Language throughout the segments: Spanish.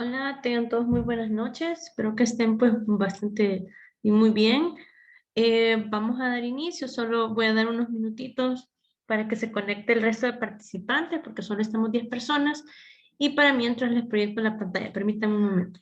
Hola, tengan todos muy buenas noches. Espero que estén pues bastante y muy bien. Vamos a dar inicio. Solo voy a dar unos minutitos para que se conecte el resto de participantes porque solo estamos 10 personas y para mientras les proyecto la pantalla. Permítanme un momento.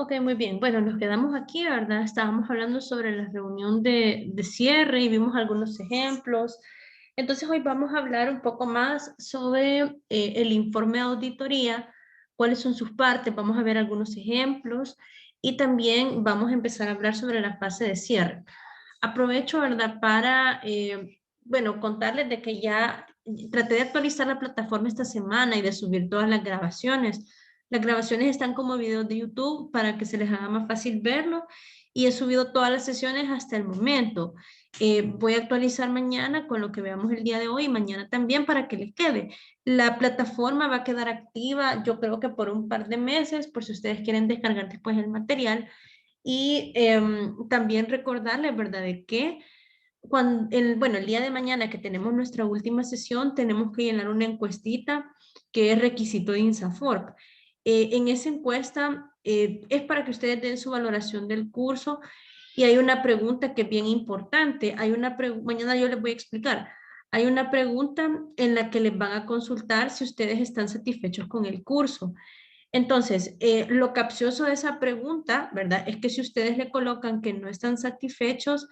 Ok, muy bien. Bueno, nos quedamos aquí, ¿verdad? Estábamos hablando sobre la reunión de cierre y vimos algunos ejemplos. Entonces hoy vamos a hablar un poco más sobre el informe de auditoría, cuáles son sus partes, vamos a ver algunos ejemplos y también vamos a empezar a hablar sobre la fase de cierre. Aprovecho, ¿verdad? Para, bueno, contarles de que ya traté de actualizar la plataforma esta semana y de subir todas las grabaciones. Las grabaciones están como videos de YouTube para que se les haga más fácil verlo y he subido todas las sesiones hasta el momento. Voy a actualizar mañana con lo que veamos el día de hoy y mañana también para que les quede. La plataforma va a quedar activa, yo creo que por un par de meses, por si ustedes quieren descargar después el material. Y también recordarles, ¿verdad? De que bueno, el día de mañana que tenemos nuestra última sesión, tenemos que llenar una encuestita que es requisito de INSAFORP. En esa encuesta es para que ustedes den su valoración del curso y hay una pregunta que es bien importante. Mañana yo les voy a explicar. Hay una pregunta en la que les van a consultar si ustedes están satisfechos con el curso. Entonces, lo capcioso de esa pregunta, ¿verdad? Es que si ustedes le colocan que no están satisfechos,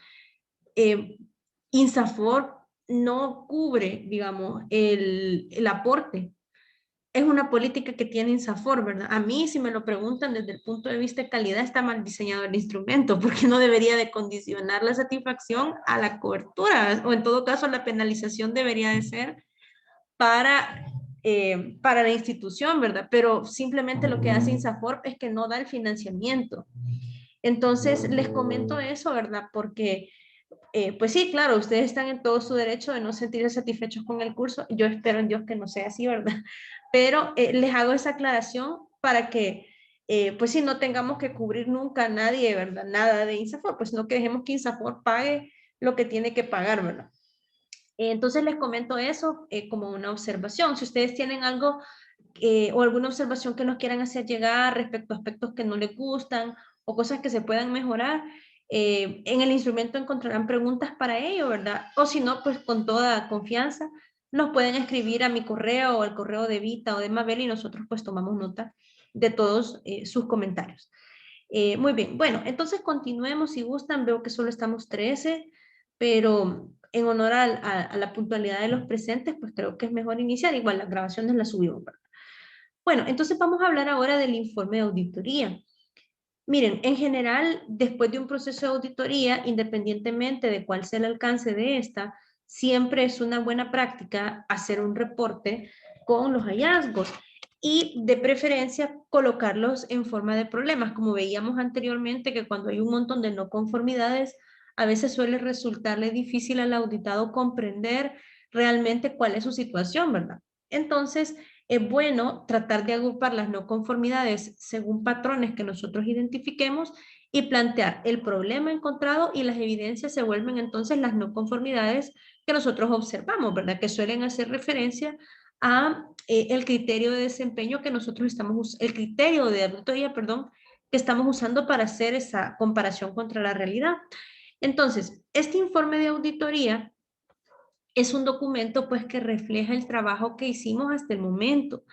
eh, INSAFORP no cubre, digamos, el aporte. Es una política que tiene INSAFORP, ¿verdad? A mí, si me lo preguntan desde el punto de vista de calidad, está mal diseñado el instrumento, porque no debería de condicionar la satisfacción a la cobertura, o en todo caso, la penalización debería de ser para la institución, ¿verdad? Pero simplemente lo que hace INSAFORP es que no da el financiamiento. Entonces, les comento eso, ¿verdad? Porque, pues sí, claro, ustedes están en todo su derecho de no sentirse satisfechos con el curso. Yo espero en Dios que no sea así, ¿verdad? Pero les hago esa aclaración para que, pues sí, no tengamos que cubrir nunca a nadie, ¿verdad? Nada de INSAFORP, pues no que dejemos que INSAFORP pague lo que tiene que pagar, ¿verdad? Entonces les comento eso como una observación. Si ustedes tienen algo o alguna observación que nos quieran hacer llegar respecto a aspectos que no les gustan o cosas que se puedan mejorar, en el instrumento encontrarán preguntas para ello, ¿verdad? O si no, pues con toda confianza nos pueden escribir a mi correo o al correo de Vita o de Mabel y nosotros pues tomamos nota de todos sus comentarios. Muy bien, bueno, entonces continuemos si gustan. Veo que solo estamos 13, pero en honor a la puntualidad de los presentes, pues creo que es mejor iniciar. Igual las grabaciones las subimos, ¿verdad? Bueno, entonces vamos a hablar ahora del informe de auditoría. Miren, en general, después de un proceso de auditoría, independientemente de cuál sea el alcance de esta, siempre es una buena práctica hacer un reporte con los hallazgos y de preferencia colocarlos en forma de problemas, como veíamos anteriormente que cuando hay un montón de no conformidades, a veces suele resultarle difícil al auditado comprender realmente cuál es su situación, ¿verdad? Entonces, es bueno tratar de agrupar las no conformidades según patrones que nosotros identifiquemos y plantear el problema encontrado y las evidencias se vuelven entonces las no conformidades que nosotros observamos, ¿verdad? Que suelen hacer referencia a el criterio de desempeño que nosotros estamos, el criterio de auditoría, perdón, que estamos usando para hacer esa comparación contra la realidad. Entonces, este informe de auditoría es un documento pues que refleja el trabajo que hicimos hasta el momento.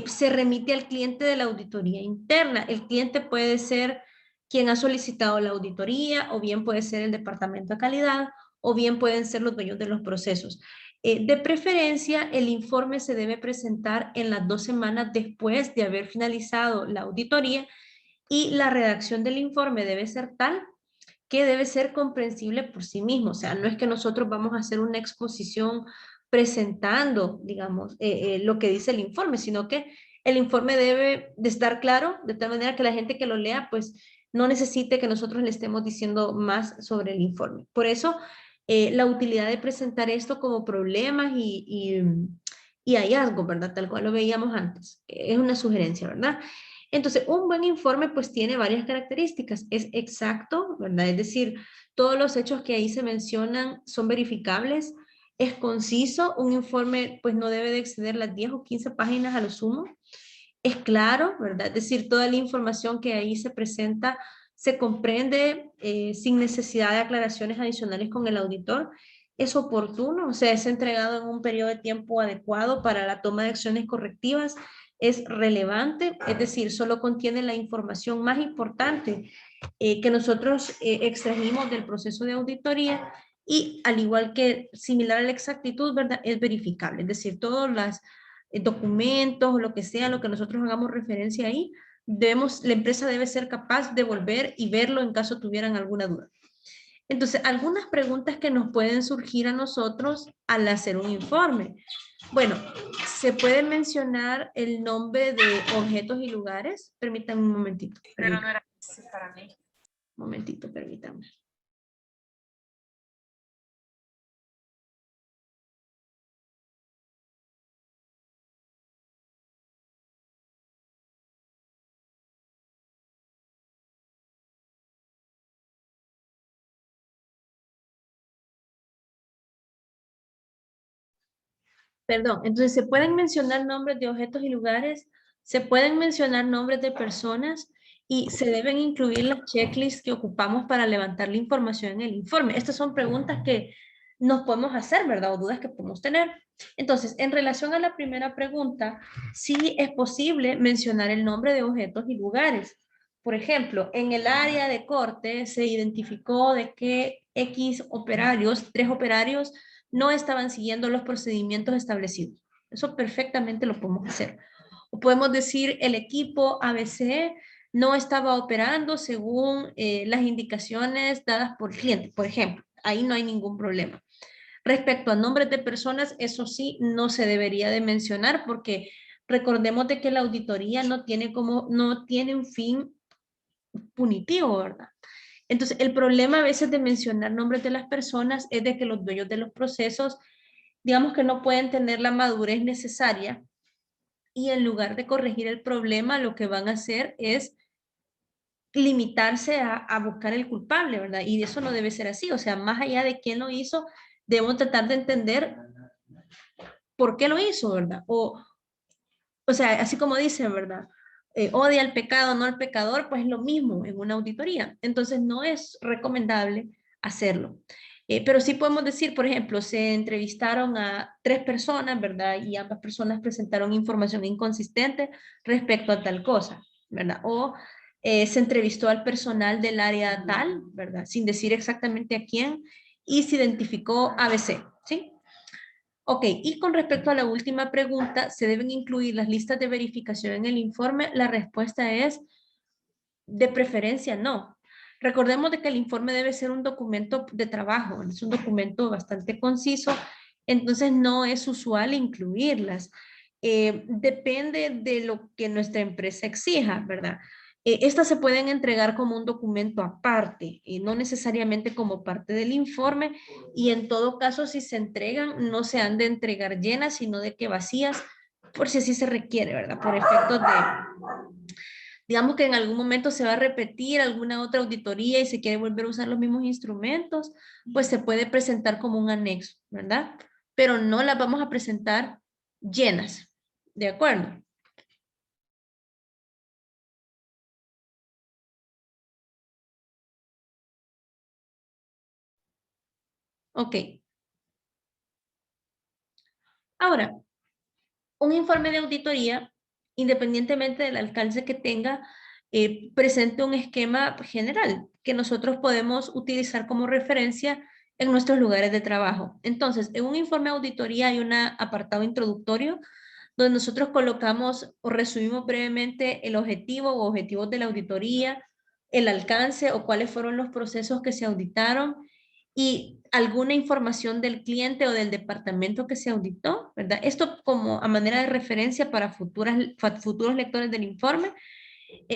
Se remite al cliente de la auditoría interna. El cliente puede ser quien ha solicitado la auditoría, o bien puede ser el departamento de calidad, o bien pueden ser los dueños de los procesos. De preferencia, el informe se debe presentar en las 2 semanas después de haber finalizado la auditoría y la redacción del informe debe ser tal que debe ser comprensible por sí mismo. O sea, no es que nosotros vamos a hacer una exposición presentando, digamos, lo que dice el informe, sino que el informe debe de estar claro, de tal manera que la gente que lo lea, pues, no necesite que nosotros le estemos diciendo más sobre el informe. Por eso, la utilidad de presentar esto como problemas y hallazgos, ¿verdad? Tal cual lo veíamos antes. Es una sugerencia, ¿verdad? Entonces, un buen informe pues tiene varias características. Es exacto, ¿verdad? Es decir, todos los hechos que ahí se mencionan son verificables. Es conciso, un informe pues no debe de exceder las 10 o 15 páginas a lo sumo. Es claro, ¿verdad? Es decir, toda la información que ahí se presenta se comprende sin necesidad de aclaraciones adicionales con el auditor. Es oportuno, o sea, es entregado en un periodo de tiempo adecuado para la toma de acciones correctivas. Es relevante, es decir, solo contiene la información más importante que nosotros extrajimos del proceso de auditoría y al igual que similar a la exactitud, ¿verdad? Es verificable, es decir, todos los documentos o lo que sea, lo que nosotros hagamos referencia ahí, la empresa debe ser capaz de volver y verlo en caso tuvieran alguna duda. Entonces, algunas preguntas que nos pueden surgir a nosotros al hacer un informe. Bueno, ¿se puede mencionar el nombre de objetos y lugares? Permítanme un momentito. Pero no era así para mí. Un momentito, permítanme. Perdón, entonces se pueden mencionar nombres de objetos y lugares, se pueden mencionar nombres de personas y se deben incluir las checklists que ocupamos para levantar la información en el informe. Estas son preguntas que nos podemos hacer, ¿verdad? O dudas que podemos tener. Entonces, en relación a la primera pregunta, sí es posible mencionar el nombre de objetos y lugares. Por ejemplo, en el área de corte se identificó de que X operarios, 3 operarios, no estaban siguiendo los procedimientos establecidos. Eso perfectamente lo podemos hacer. O podemos decir el equipo ABC no estaba operando según las indicaciones dadas por el cliente, por ejemplo. Ahí no hay ningún problema. Respecto a nombres de personas, eso sí no se debería de mencionar porque recordemos de que la auditoría no tiene un fin punitivo, ¿verdad? Entonces, el problema a veces de mencionar nombres de las personas es de que los dueños de los procesos, digamos que no pueden tener la madurez necesaria y en lugar de corregir el problema, lo que van a hacer es limitarse a buscar el culpable, ¿verdad? Y eso no debe ser así, o sea, más allá de quién lo hizo, debemos tratar de entender por qué lo hizo, ¿verdad? O sea, así como dicen, ¿verdad? Odia al pecado, no al pecador, pues es lo mismo en una auditoría. Entonces, no es recomendable hacerlo. Pero sí podemos decir, por ejemplo, se entrevistaron a 3 personas, ¿verdad? Y ambas personas presentaron información inconsistente respecto a tal cosa, ¿verdad? O se entrevistó al personal del área tal, ¿verdad? Sin decir exactamente a quién y se identificó ABC, ¿sí? Ok, y con respecto a la última pregunta, ¿se deben incluir las listas de verificación en el informe? La respuesta es de preferencia no. Recordemos de que el informe debe ser un documento de trabajo, es un documento bastante conciso, entonces no es usual incluirlas. Depende de lo que nuestra empresa exija, ¿verdad? Estas se pueden entregar como un documento aparte, no necesariamente como parte del informe, y en todo caso, si se entregan, no se han de entregar llenas, sino de que vacías, por si así se requiere, ¿verdad? Por efectos de, digamos que en algún momento se va a repetir alguna otra auditoría y se quiere volver a usar los mismos instrumentos, pues se puede presentar como un anexo, ¿verdad? Pero no las vamos a presentar llenas, ¿de acuerdo? Ok. Ahora, un informe de auditoría, independientemente del alcance que tenga, presente un esquema general que nosotros podemos utilizar como referencia en nuestros lugares de trabajo. Entonces, en un informe de auditoría hay un apartado introductorio donde nosotros colocamos o resumimos brevemente el objetivo o objetivos de la auditoría, el alcance o cuáles fueron los procesos que se auditaron y alguna información del cliente o del departamento que se auditó, ¿verdad? Esto como a manera de referencia para futuros lectores del informe.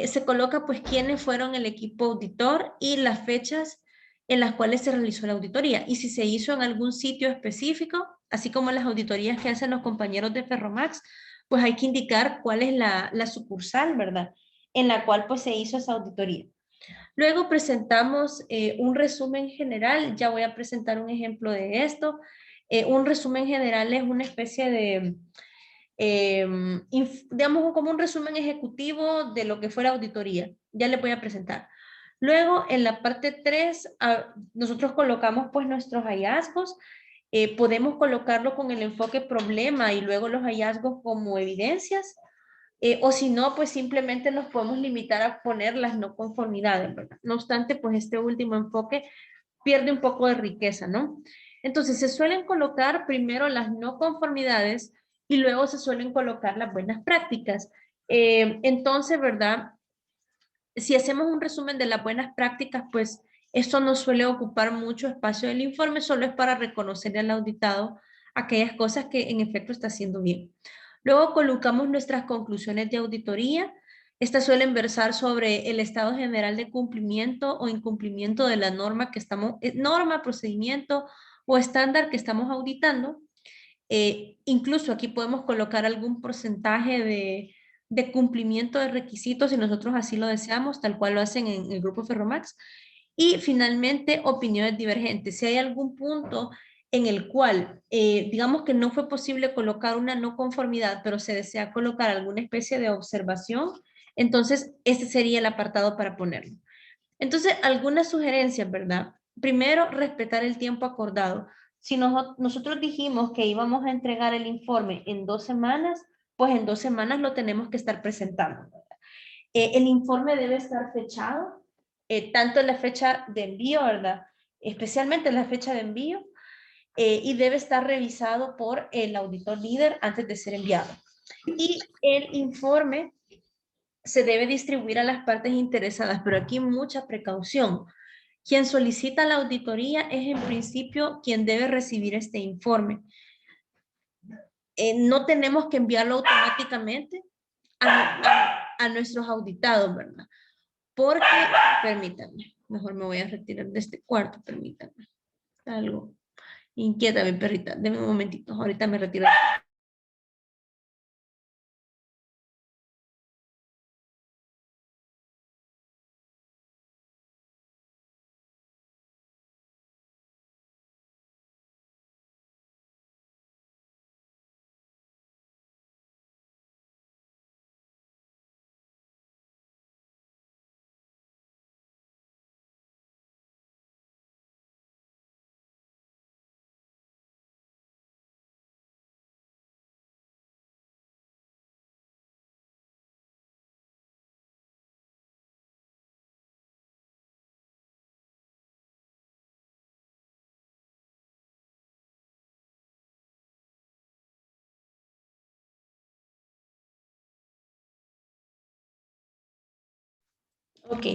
Se coloca pues quiénes fueron el equipo auditor y las fechas en las cuales se realizó la auditoría y si se hizo en algún sitio específico, así como las auditorías que hacen los compañeros de Ferromax, pues hay que indicar cuál es la sucursal, ¿verdad? En la cual pues se hizo esa auditoría. Luego presentamos un resumen general, ya voy a presentar un ejemplo de esto. Un resumen general es una especie de, digamos, como un resumen ejecutivo de lo que fue la auditoría. Ya le voy a presentar. Luego, en la parte 3, nosotros colocamos pues nuestros hallazgos. Podemos colocarlo con el enfoque problema y luego los hallazgos como evidencias. O si no, pues simplemente nos podemos limitar a poner las no conformidades, ¿verdad? No obstante, pues este último enfoque pierde un poco de riqueza, ¿no? Entonces, se suelen colocar primero las no conformidades y luego se suelen colocar las buenas prácticas. Entonces, ¿verdad? Si hacemos un resumen de las buenas prácticas, pues esto no suele ocupar mucho espacio del informe, solo es para reconocer al auditado aquellas cosas que en efecto está haciendo bien. Luego colocamos nuestras conclusiones de auditoría. Estas suelen versar sobre el estado general de cumplimiento o incumplimiento de la norma que estamos, norma, procedimiento o estándar que estamos auditando. Incluso aquí podemos colocar algún porcentaje de cumplimiento de requisitos si nosotros así lo deseamos, tal cual lo hacen en el grupo Ferromax. Y finalmente, opiniones divergentes. Si hay algún punto en el cual, digamos que no fue posible colocar una no conformidad, pero se desea colocar alguna especie de observación, entonces ese sería el apartado para ponerlo. Entonces, algunas sugerencias, ¿verdad? Primero, respetar el tiempo acordado. Si nosotros dijimos que íbamos a entregar el informe en 2 semanas, pues en 2 semanas lo tenemos que estar presentando. El informe debe estar fechado, tanto en la fecha de envío, ¿verdad? Especialmente en la fecha de envío, y debe estar revisado por el auditor líder antes de ser enviado. Y el informe se debe distribuir a las partes interesadas, pero aquí mucha precaución. Quien solicita la auditoría es en principio quien debe recibir este informe. No tenemos que enviarlo automáticamente a nuestros auditados, ¿verdad? Porque, permítanme, mejor me voy a retirar de este cuarto, permítanme. Algo inquieta mi perrita, denme un momentito, ahorita me retiro. Ok.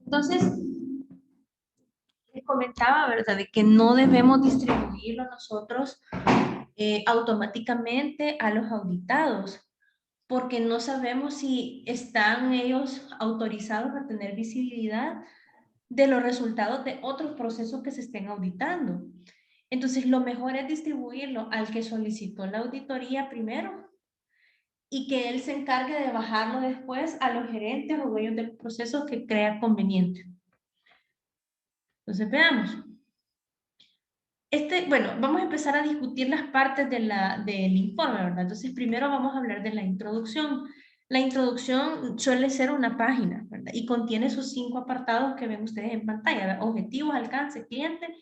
Entonces, les comentaba, ¿verdad? De que no debemos distribuirlo nosotros automáticamente a los auditados, porque no sabemos si están ellos autorizados a tener visibilidad de los resultados de otros procesos que se estén auditando. Entonces, lo mejor es distribuirlo al que solicitó la auditoría primero y que él se encargue de bajarlo después a los gerentes o dueños del proceso que crea conveniente. Entonces, veamos. Bueno, vamos a empezar a discutir las partes del informe, ¿verdad? Entonces, primero vamos a hablar de la introducción. La introducción suele ser una página, ¿verdad? Y contiene sus 5 apartados que ven ustedes en pantalla, ¿verdad? Objetivos, alcance, cliente,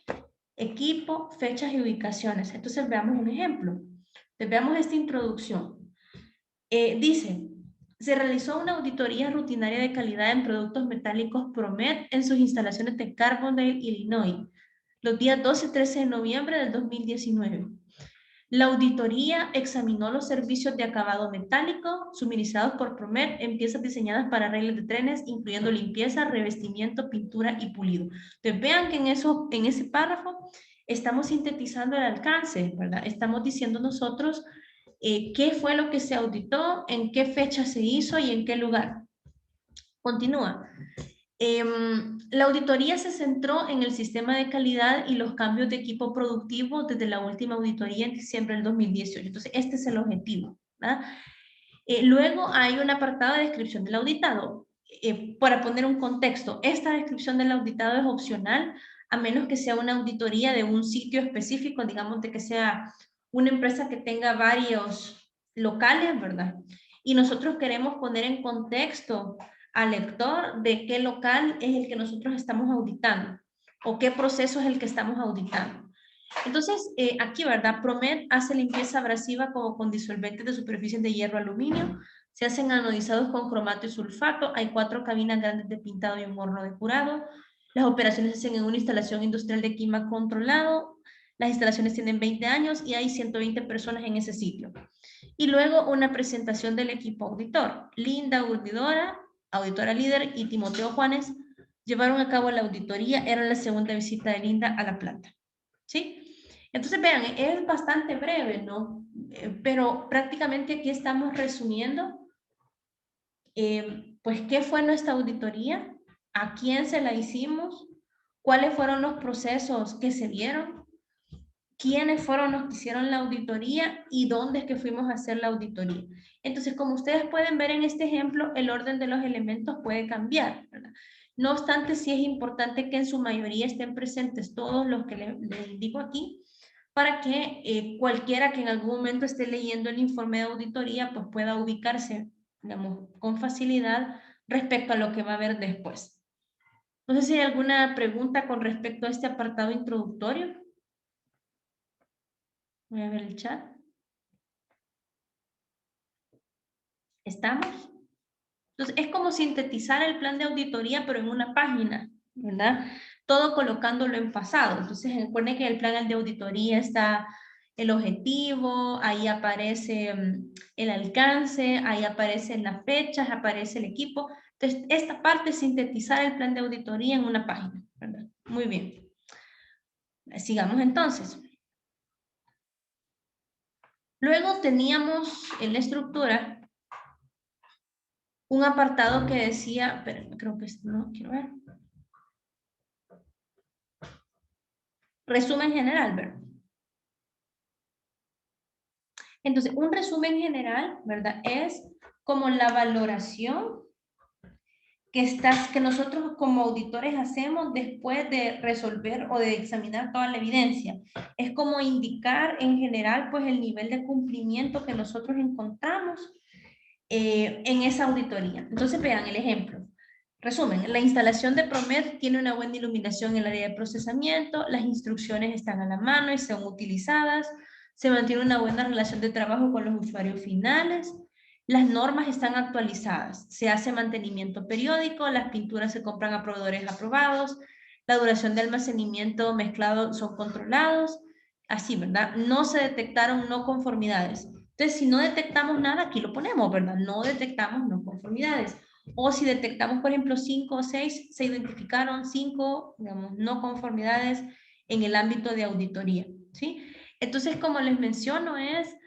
equipo, fechas y ubicaciones. Entonces, veamos un ejemplo. Entonces, veamos esta introducción. Dice, se realizó una auditoría rutinaria de calidad en productos metálicos Promet en sus instalaciones de Carbondale, Illinois, los días 12 y 13 de noviembre del 2019. La auditoría examinó los servicios de acabado metálico suministrados por Promet en piezas diseñadas para reglas de trenes, incluyendo limpieza, revestimiento, pintura y pulido. Entonces, vean que en ese párrafo estamos sintetizando el alcance, ¿verdad? Estamos diciendo nosotros qué fue lo que se auditó, en qué fecha se hizo y en qué lugar. Continúa. La auditoría se centró en el sistema de calidad y los cambios de equipo productivo desde la última auditoría en diciembre del 2018. Entonces, este es el objetivo, ¿verdad? Luego hay un apartado de descripción del auditado. Para poner un contexto, esta descripción del auditado es opcional, a menos que sea una auditoría de un sitio específico, digamos de que sea una empresa que tenga varios locales, ¿verdad? Y nosotros queremos poner en contexto al lector de qué local es el que nosotros estamos auditando o qué proceso es el que estamos auditando. Entonces, aquí, ¿verdad? Promet hace limpieza abrasiva como con disolventes de superficies de hierro aluminio. Se hacen anodizados con cromato y sulfato. Hay 4 cabinas grandes de pintado y un horno de curado. Las operaciones se hacen en una instalación industrial de clima controlado. Las instalaciones tienen 20 años y hay 120 personas en ese sitio. Y luego una presentación del equipo auditor. Linda Urdidora, auditora líder, y Timoteo Juanes llevaron a cabo la auditoría. Era la segunda visita de Linda a la planta. ¿Sí? Entonces, vean, es bastante breve, ¿no? Pero prácticamente aquí estamos resumiendo, pues, qué fue nuestra auditoría, a quién se la hicimos, cuáles fueron los procesos que se dieron, quiénes fueron los que hicieron la auditoría y dónde es que fuimos a hacer la auditoría. Entonces, como ustedes pueden ver en este ejemplo, el orden de los elementos puede cambiar, ¿verdad? No obstante, sí es importante que en su mayoría estén presentes todos los que les indico aquí, para que cualquiera que en algún momento esté leyendo el informe de auditoría pues pueda ubicarse, digamos, con facilidad respecto a lo que va a ver después. No sé si hay alguna pregunta con respecto a este apartado introductorio. Voy a ver el chat. ¿Estamos? Entonces, es como sintetizar el plan de auditoría, pero en una página, ¿verdad? Todo colocándolo en pasado. Entonces, recuerden que el plan de auditoría está el objetivo, ahí aparece el alcance, ahí aparecen las fechas, aparece el equipo. Entonces, esta parte es sintetizar el plan de auditoría en una página, ¿verdad? Muy bien. Sigamos entonces. Luego teníamos en la estructura un apartado que decía, pero creo que no quiero ver. Resumen general, ¿verdad? Entonces, un resumen general, ¿verdad? Es como la valoración que nosotros como auditores hacemos después de resolver o de examinar toda la evidencia. Es como indicar en general, pues, el nivel de cumplimiento que nosotros encontramos en esa auditoría. Entonces, vean el ejemplo. Resumen, la instalación de Promet tiene una buena iluminación en el área de procesamiento, las instrucciones están a la mano y son utilizadas, se mantiene una buena relación de trabajo con los usuarios finales, las normas están actualizadas, se hace mantenimiento periódico, las pinturas se compran a proveedores aprobados, la duración de almacenamiento mezclado son controlados, así, ¿verdad? No se detectaron no conformidades. Entonces, si no detectamos nada, aquí lo ponemos, ¿verdad? No detectamos no conformidades. O si detectamos, por ejemplo, 5 o 6, se identificaron 5, digamos, no conformidades en el ámbito de auditoría, ¿sí? Entonces, como les menciono, es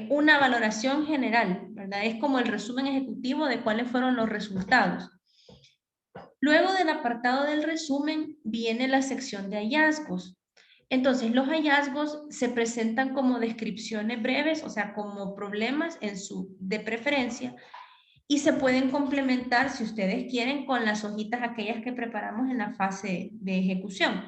una valoración general, ¿verdad? Es como el resumen ejecutivo de cuáles fueron los resultados. Luego del apartado del resumen viene la sección de hallazgos. Entonces, los hallazgos se presentan como descripciones breves, o sea, como problemas de preferencia, y se pueden complementar, si ustedes quieren, con las hojitas aquellas que preparamos en la fase de ejecución.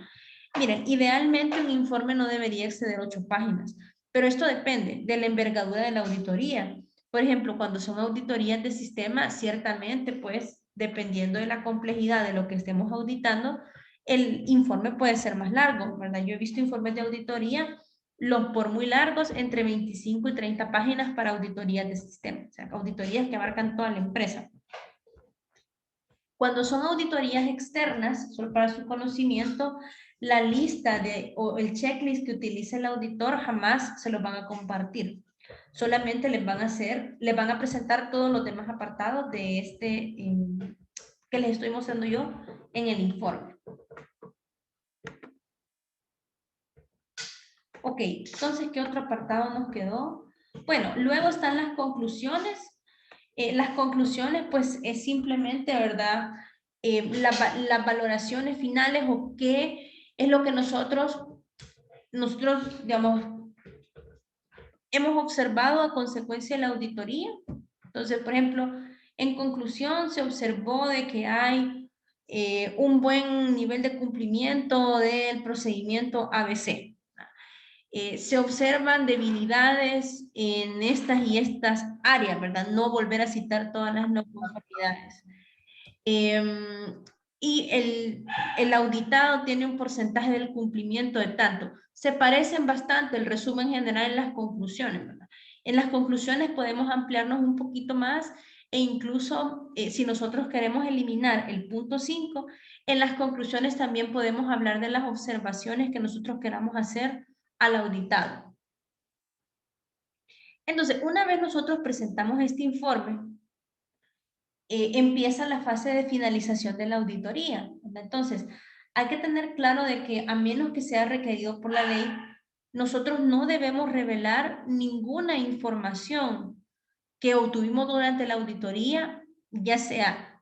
Miren, idealmente un informe no debería exceder 8 páginas, pero esto depende de la envergadura de la auditoría. Por ejemplo, cuando son auditorías de sistema, ciertamente, pues, dependiendo de la complejidad de lo que estemos auditando, el informe puede ser más largo, ¿verdad? Yo he visto informes de auditoría, los por muy largos, entre 25 y 30 páginas para auditorías de sistema, o sea, auditorías que abarcan toda la empresa. Cuando son auditorías externas, solo para su conocimiento, la lista o el checklist que utiliza el auditor jamás se los van a compartir. Solamente les van a presentar todos los demás apartados de que les estoy mostrando yo en el informe. Ok, entonces, ¿qué otro apartado nos quedó? Bueno, luego están las conclusiones. Las conclusiones, pues, es simplemente, ¿verdad? Las valoraciones finales o qué es lo que nosotros, digamos, hemos observado a consecuencia de la auditoría. Entonces, por ejemplo, en conclusión, se observó de que hay un buen nivel de cumplimiento del procedimiento ABC. Se observan debilidades en estas y estas áreas, ¿verdad? No volver a citar todas las no conformidades. Y el auditado tiene un porcentaje del cumplimiento de tanto. Se parecen bastante el resumen general en las conclusiones, ¿verdad? En las conclusiones podemos ampliarnos un poquito más e incluso si nosotros queremos eliminar el punto 5, en las conclusiones también podemos hablar de las observaciones que nosotros queramos hacer al auditado. Entonces, una vez nosotros presentamos este informe, empieza la fase de finalización de la auditoría. Entonces, hay que tener claro de que a menos que sea requerido por la ley, nosotros no debemos revelar ninguna información que obtuvimos durante la auditoría, ya sea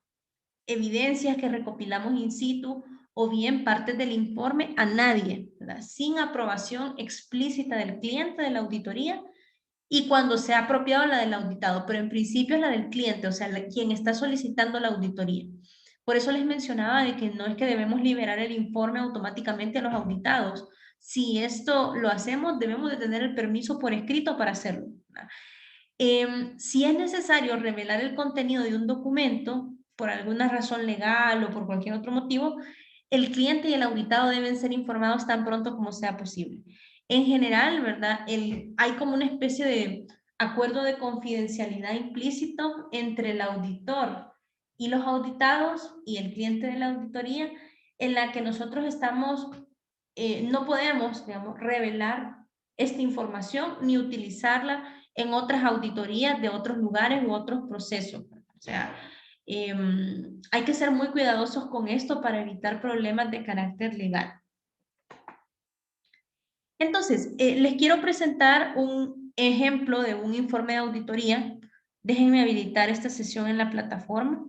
evidencias que recopilamos in situ o bien partes del informe a nadie, ¿verdad? Sin aprobación explícita del cliente de la auditoría y cuando sea apropiado la del auditado, pero en principio es la del cliente, o sea, quien está solicitando la auditoría. Por eso les mencionaba de que no es que debemos liberar el informe automáticamente a los auditados. Si esto lo hacemos, debemos de tener el permiso por escrito para hacerlo. Si es necesario revelar el contenido de un documento por alguna razón legal o por cualquier otro motivo, el cliente y el auditado deben ser informados tan pronto como sea posible. En general, ¿verdad? Hay como una especie de acuerdo de confidencialidad implícito entre el auditor y los auditados y el cliente de la auditoría, en la que nosotros no podemos, digamos, revelar esta información ni utilizarla en otras auditorías de otros lugares u otros procesos. O sea, hay que ser muy cuidadosos con esto para evitar problemas de carácter legal. Entonces, les quiero presentar un ejemplo de un informe de auditoría. Déjenme habilitar esta sesión en la plataforma.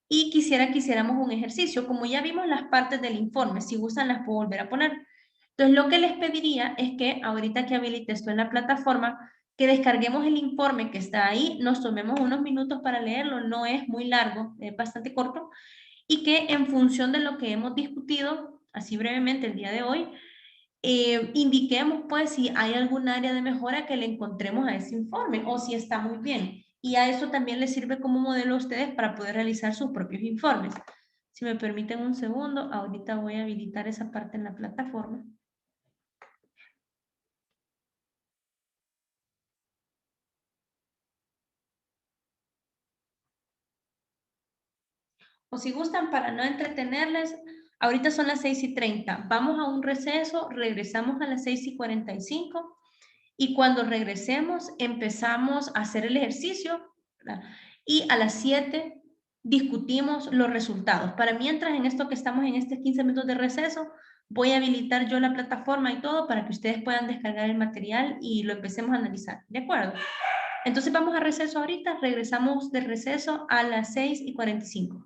Y quisiera que hiciéramos un ejercicio. Como ya vimos las partes del informe, si gustan las puedo volver a poner. Entonces, lo que les pediría es que ahorita que habilite esto en la plataforma, que descarguemos el informe que está ahí, nos tomemos unos minutos para leerlo, no es muy largo, es bastante corto, y que en función de lo que hemos discutido, así brevemente el día de hoy, indiquemos pues si hay algún área de mejora que le encontremos a ese informe o si está muy bien. Y a eso también les sirve como modelo a ustedes para poder realizar sus propios informes. Si me permiten un segundo, ahorita voy a habilitar esa parte en la plataforma. O si gustan, para no entretenerles, ahorita son las 6:30. Vamos a un receso, regresamos a las 6:45 Y cuando regresemos, empezamos a hacer el ejercicio, ¿verdad? Y a las 7 discutimos los resultados. Para mientras, en esto que estamos en estos 15 minutos de receso, voy a habilitar yo la plataforma y todo para que ustedes puedan descargar el material y lo empecemos a analizar. ¿De acuerdo? Entonces vamos a receso ahorita, regresamos de receso a las 6:45.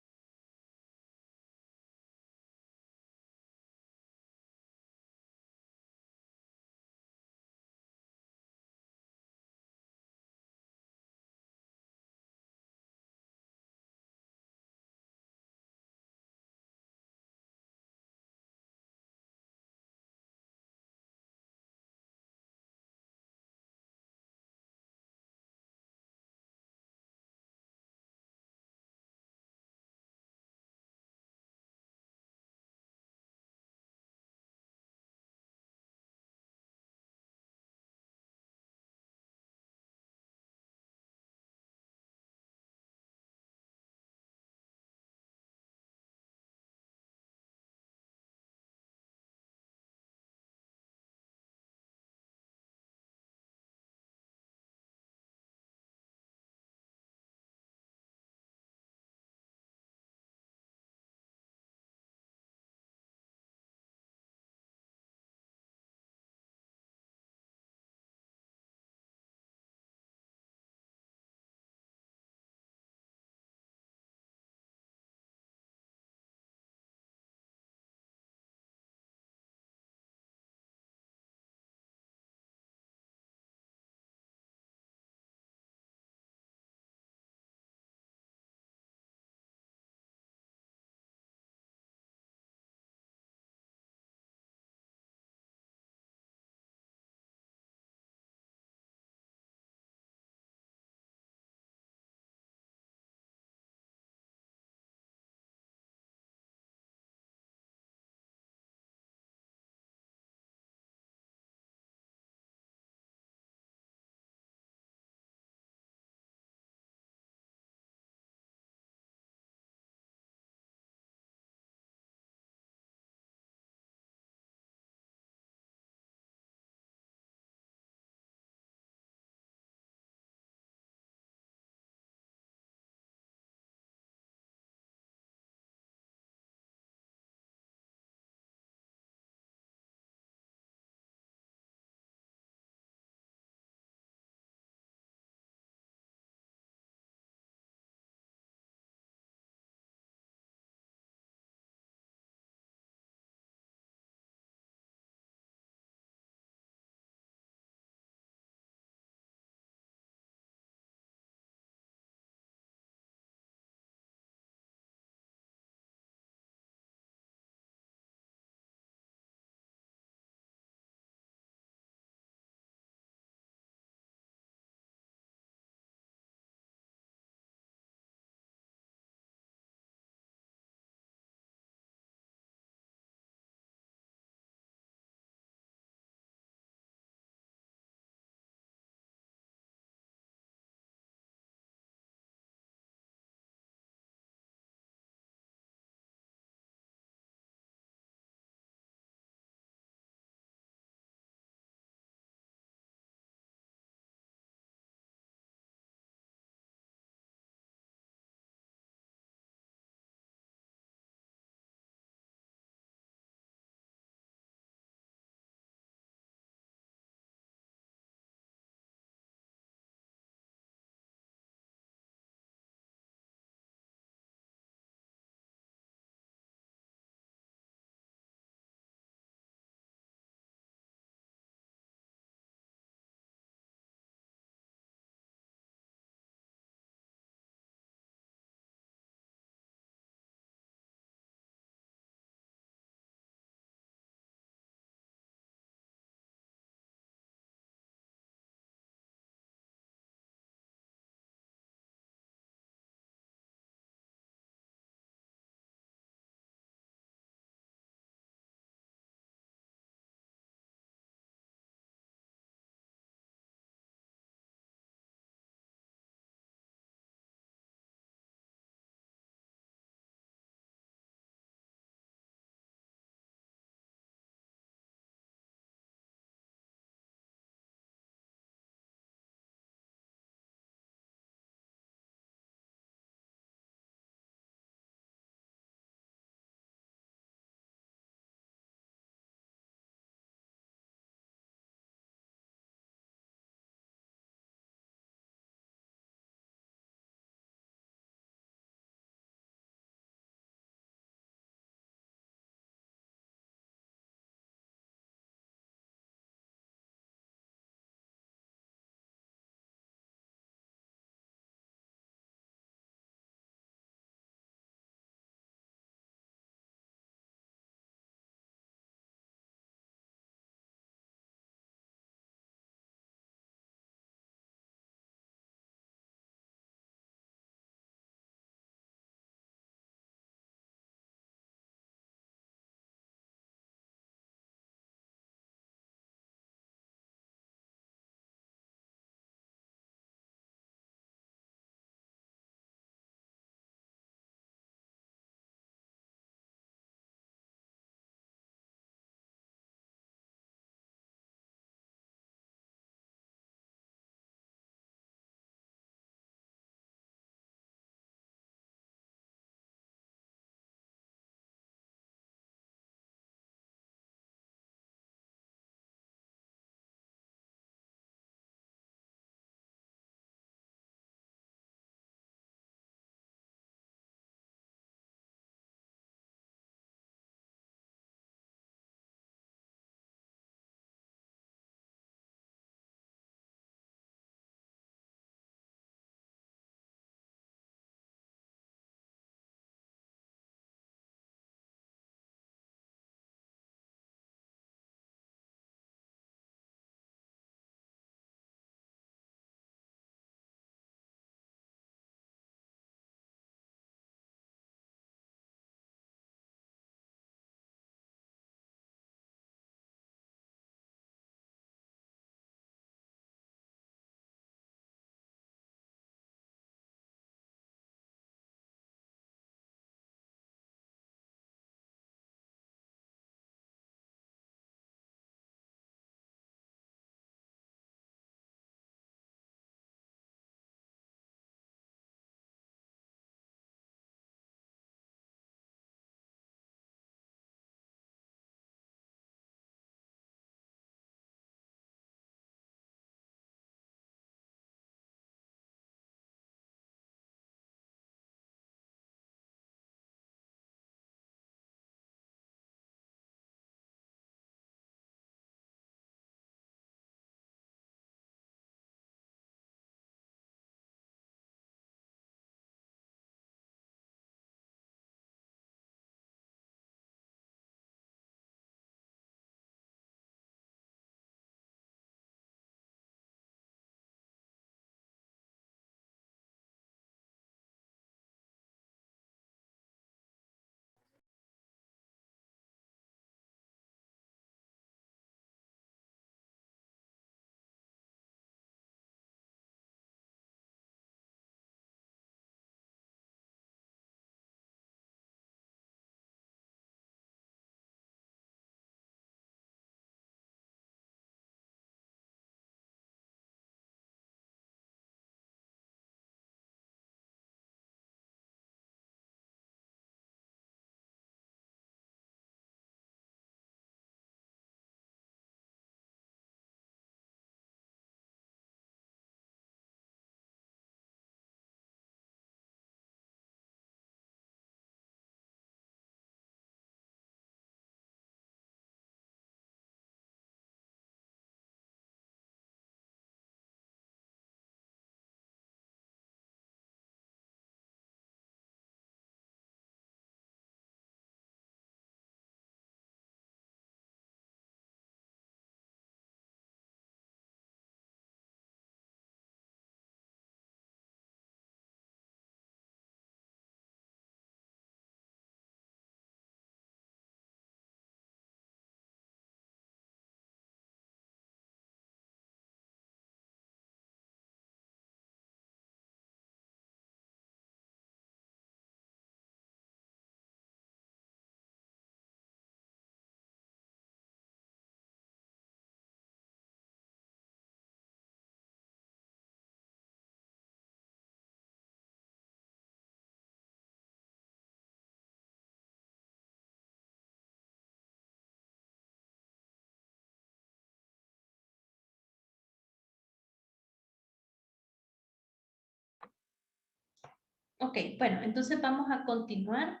Ok, bueno, entonces vamos a continuar.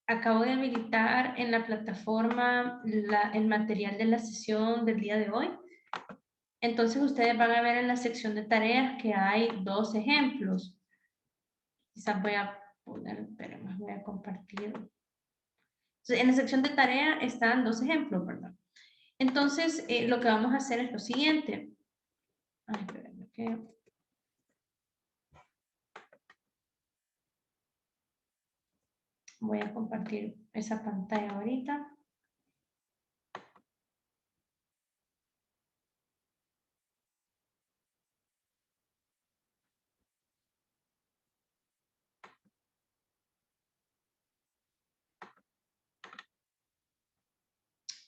Acabo de habilitar en la plataforma el material de la sesión del día de hoy. Entonces ustedes van a ver en la sección de tareas que hay 2 ejemplos. Quizás voy a poner, espérenme, voy a compartir. Entonces, en la sección de tarea están 2 ejemplos, ¿verdad? Entonces, lo que vamos a hacer es lo siguiente. Ay, espérenme, que... Voy a compartir esa pantalla ahorita.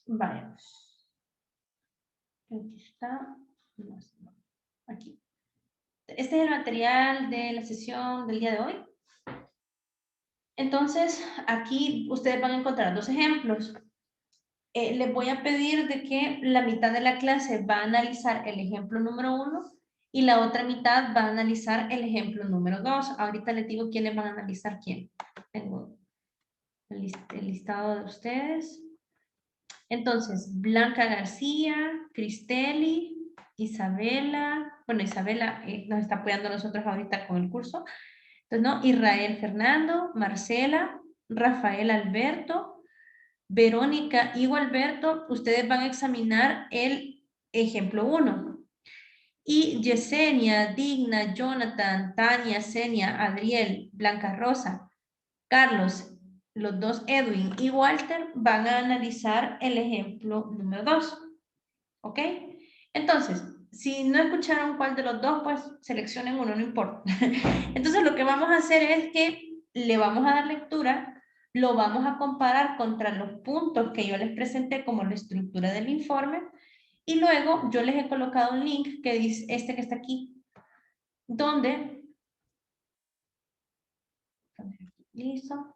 Vayamos. Aquí está. Aquí. Este es el material de la sesión del día de hoy. Entonces, aquí ustedes van a encontrar 2 ejemplos. Les voy a pedir de que la mitad de la clase va a analizar el ejemplo número 1 y la otra mitad va a analizar el ejemplo número 2. Ahorita les digo quiénes van a analizar quién. Tengo el listado de ustedes. Entonces, Blanca García, Cristeli, Isabela, bueno, Isabela nos está apoyando a nosotros ahorita con el curso. Entonces, ¿no? Israel Fernando, Marcela, Rafael Alberto, Verónica y Alberto, ustedes van a examinar el ejemplo 1. Y Yesenia, Digna, Jonathan, Tania, Senia, Adriel, Blanca Rosa, Carlos, los 2 Edwin y Walter van a analizar el ejemplo número 2. ¿Ok? Entonces, si no escucharon cuál de los 2, pues seleccionen uno, no importa. Entonces, lo que vamos a hacer es que le vamos a dar lectura, lo vamos a comparar contra los puntos que yo les presenté como la estructura del informe y luego yo les he colocado un link que dice este que está aquí, donde, listo,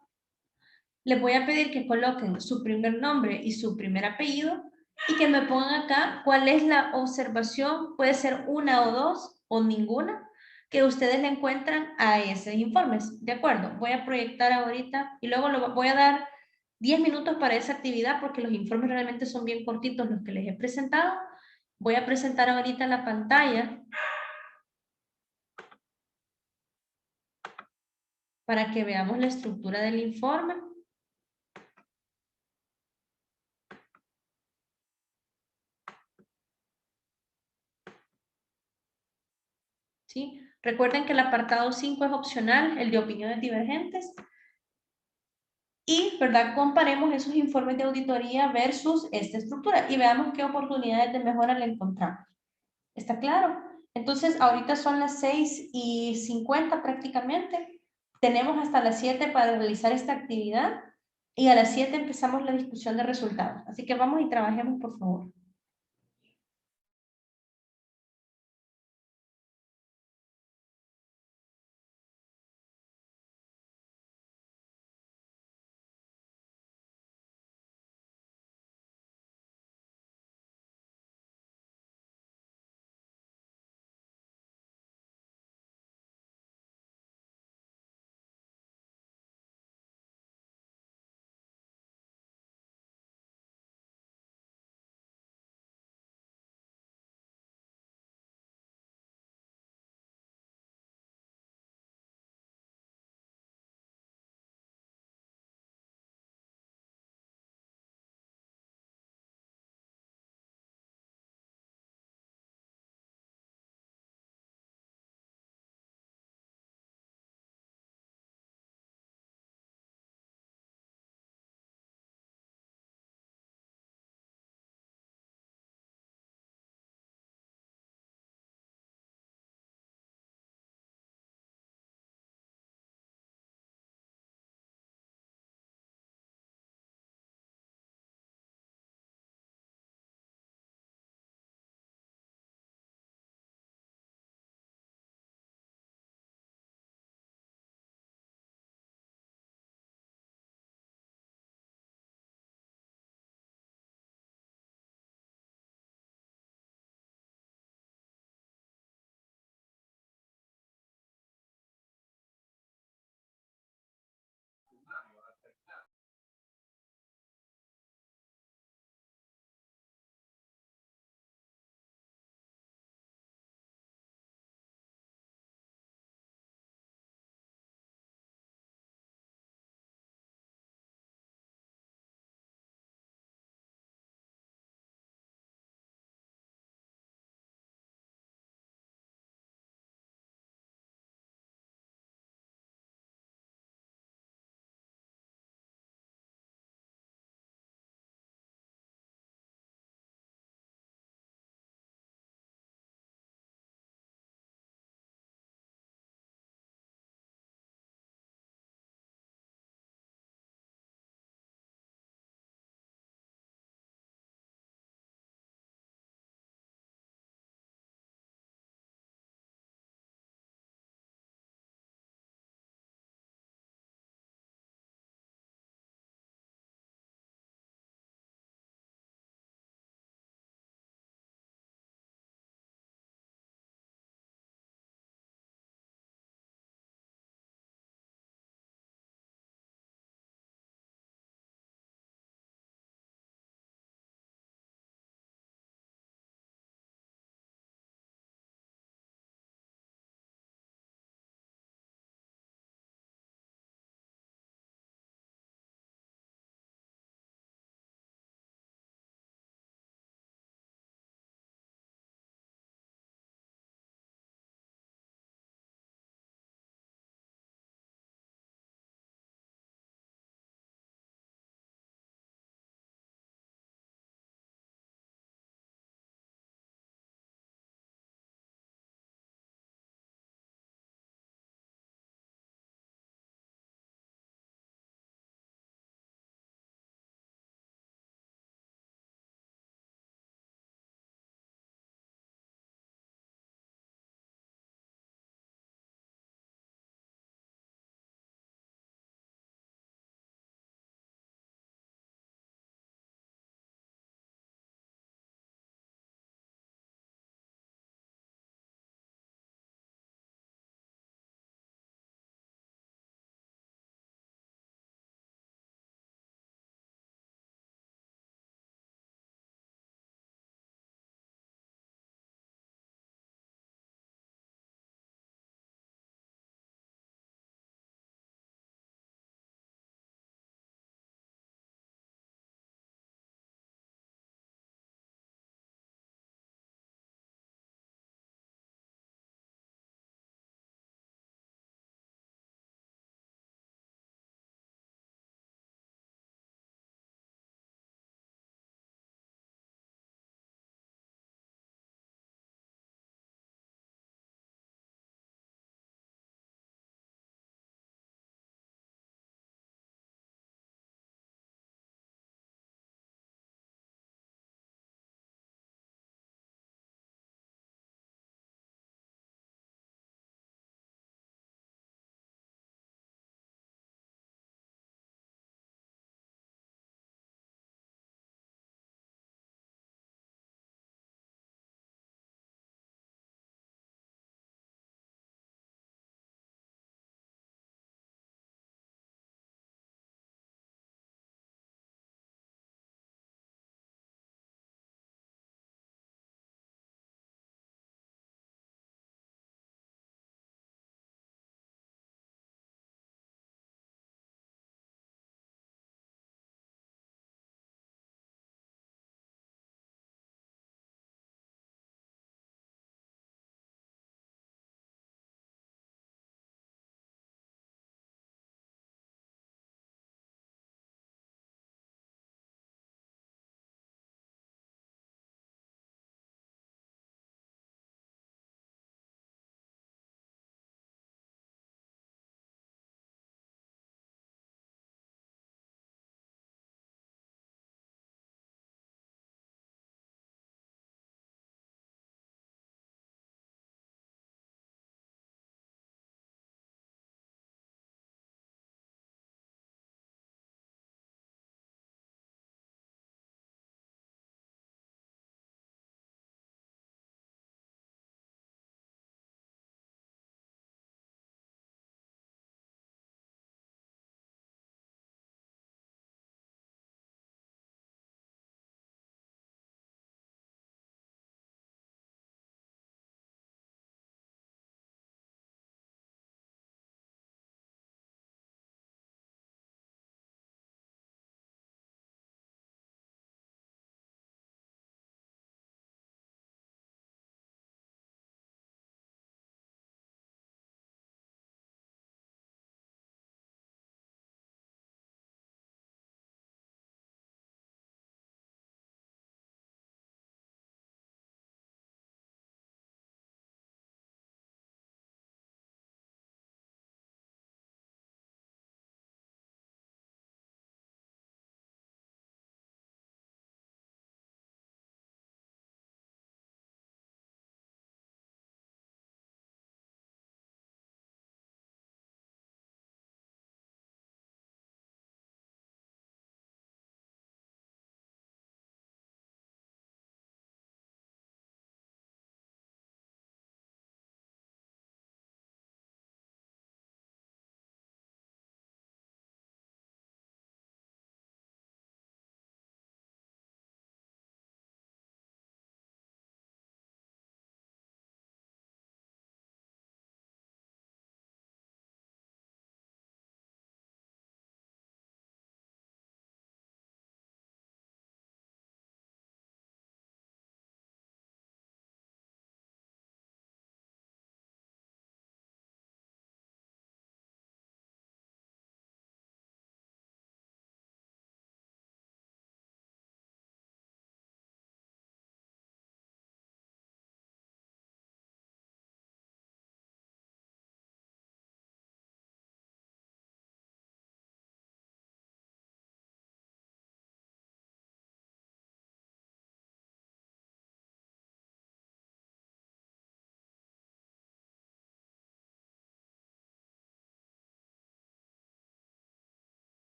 les voy a pedir que coloquen su primer nombre y su primer apellido y que me pongan acá cuál es la observación, puede ser una o dos o ninguna, que ustedes le encuentran a esos informes. ¿De acuerdo? Voy a proyectar ahorita y luego voy a dar 10 minutos para esa actividad porque los informes realmente son bien cortitos los que les he presentado. Voy a presentar ahorita la pantalla para que veamos la estructura del informe. ¿Sí? Recuerden que el apartado 5 es opcional, el de opiniones divergentes. Y, ¿verdad? Comparemos esos informes de auditoría versus esta estructura y veamos qué oportunidades de mejora le encontramos. ¿Está claro? Entonces, ahorita son las 6:50 prácticamente. Tenemos hasta las 7 para realizar esta actividad y a las 7 empezamos la discusión de resultados. Así que vamos y trabajemos, por favor.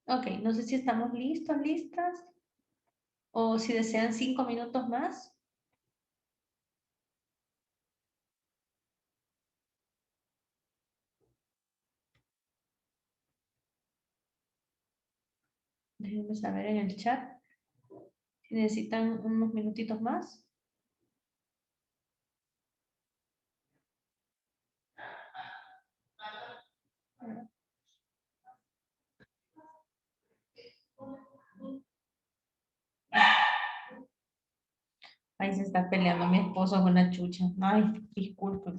Ok, no sé si estamos listos, listas, o si desean 5 minutos más. Déjenme saber en el chat si necesitan unos minutitos más. Ahí se está peleando mi esposo con la chucha. Ay, disculpen.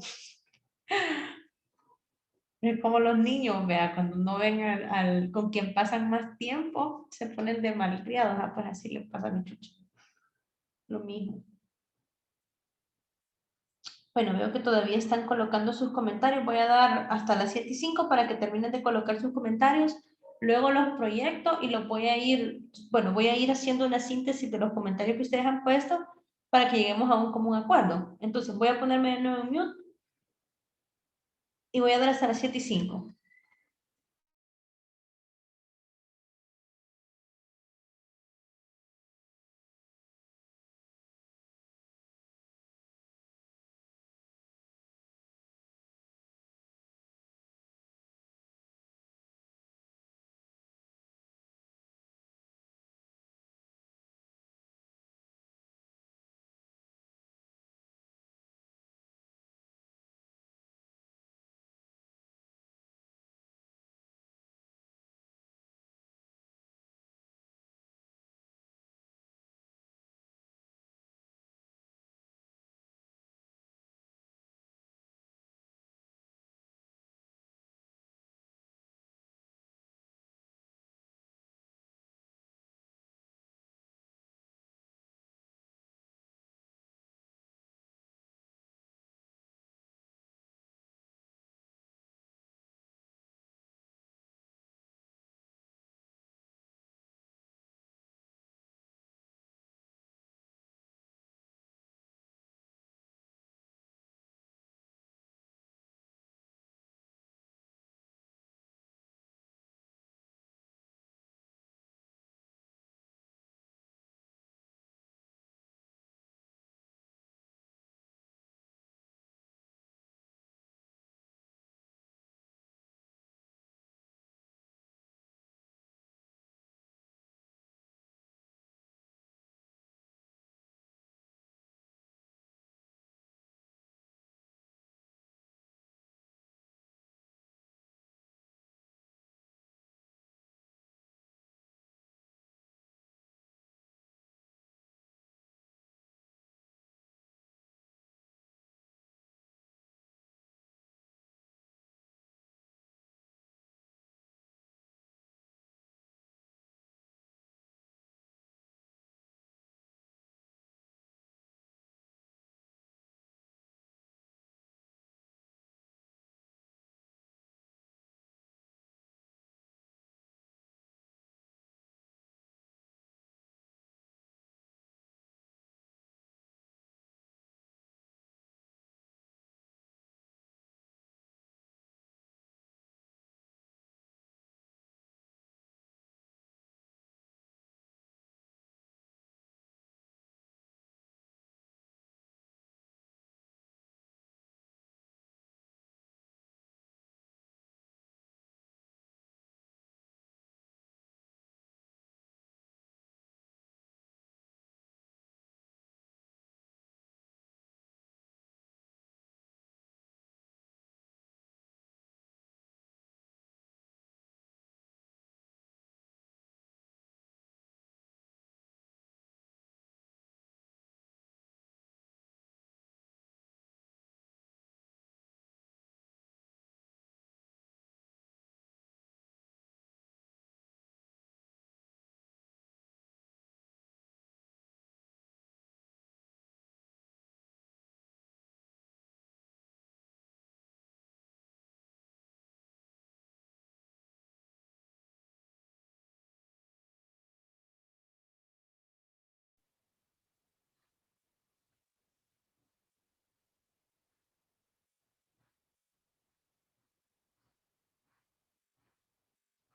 Es como los niños, vea, cuando no ven con quien pasan más tiempo, se ponen de malcriados. Ah, pues así le pasa a mi chucha. Lo mismo. Bueno, veo que todavía están colocando sus comentarios. Voy a dar hasta las 7:05 para que terminen de colocar sus comentarios. Luego los proyecto y los voy a ir, bueno, voy a ir haciendo una síntesis de los comentarios que ustedes han puesto para que lleguemos a un común acuerdo. Entonces voy a ponerme de nuevo en mute y voy a dar hasta las 7:05.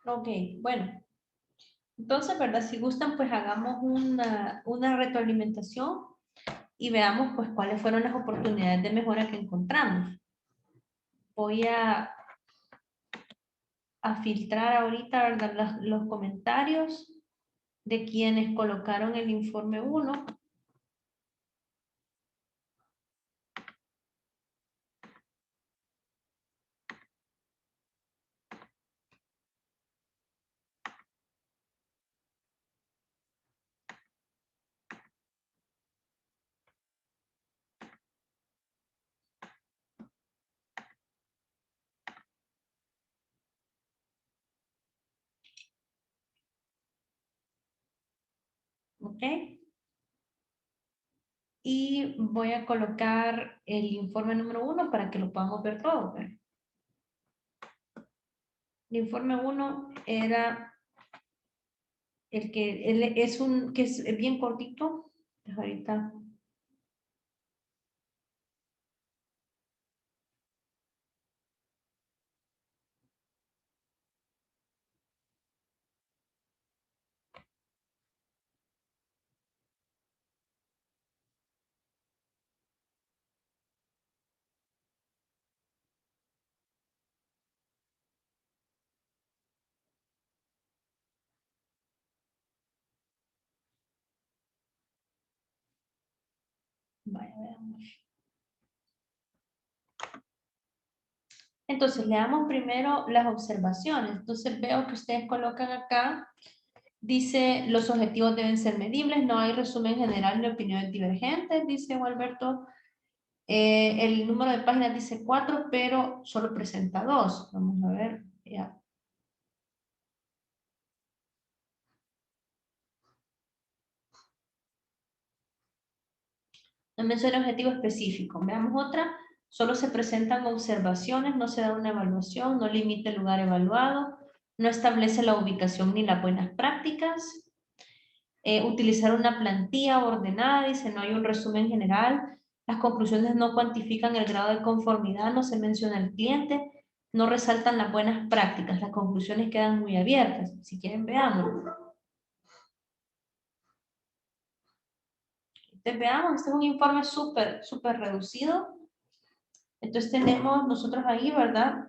Ok, bueno. Entonces, ¿verdad? Si gustan, pues hagamos una retroalimentación y veamos pues cuáles fueron las oportunidades de mejora que encontramos. Voy a filtrar ahorita, ¿verdad? Los comentarios de quienes colocaron el informe 1. ¿Ok? Y voy a colocar el informe número 1 para que lo podamos ver todo. ¿Ver? El informe 1 era el que que es bien cortito. Ahorita. Vaya, veamos. Entonces, leamos primero las observaciones. Entonces, veo que ustedes colocan acá, dice, los objetivos deben ser medibles, no hay resumen general de opiniones divergentes, dice Gualberto. El número de páginas dice 4, pero solo presenta 2. Vamos a ver, ya. No menciona objetivo específico. Veamos otra. Solo se presentan observaciones, no se da una evaluación, no limita el lugar evaluado, no establece la ubicación ni las buenas prácticas. Utilizar una plantilla ordenada, dice, no hay un resumen general. Las conclusiones no cuantifican el grado de conformidad, no se menciona el cliente, no resaltan las buenas prácticas. Las conclusiones quedan muy abiertas. Si quieren, veamos. Entonces, veamos, este es un informe súper reducido. Entonces tenemos nosotros ahí, ¿verdad?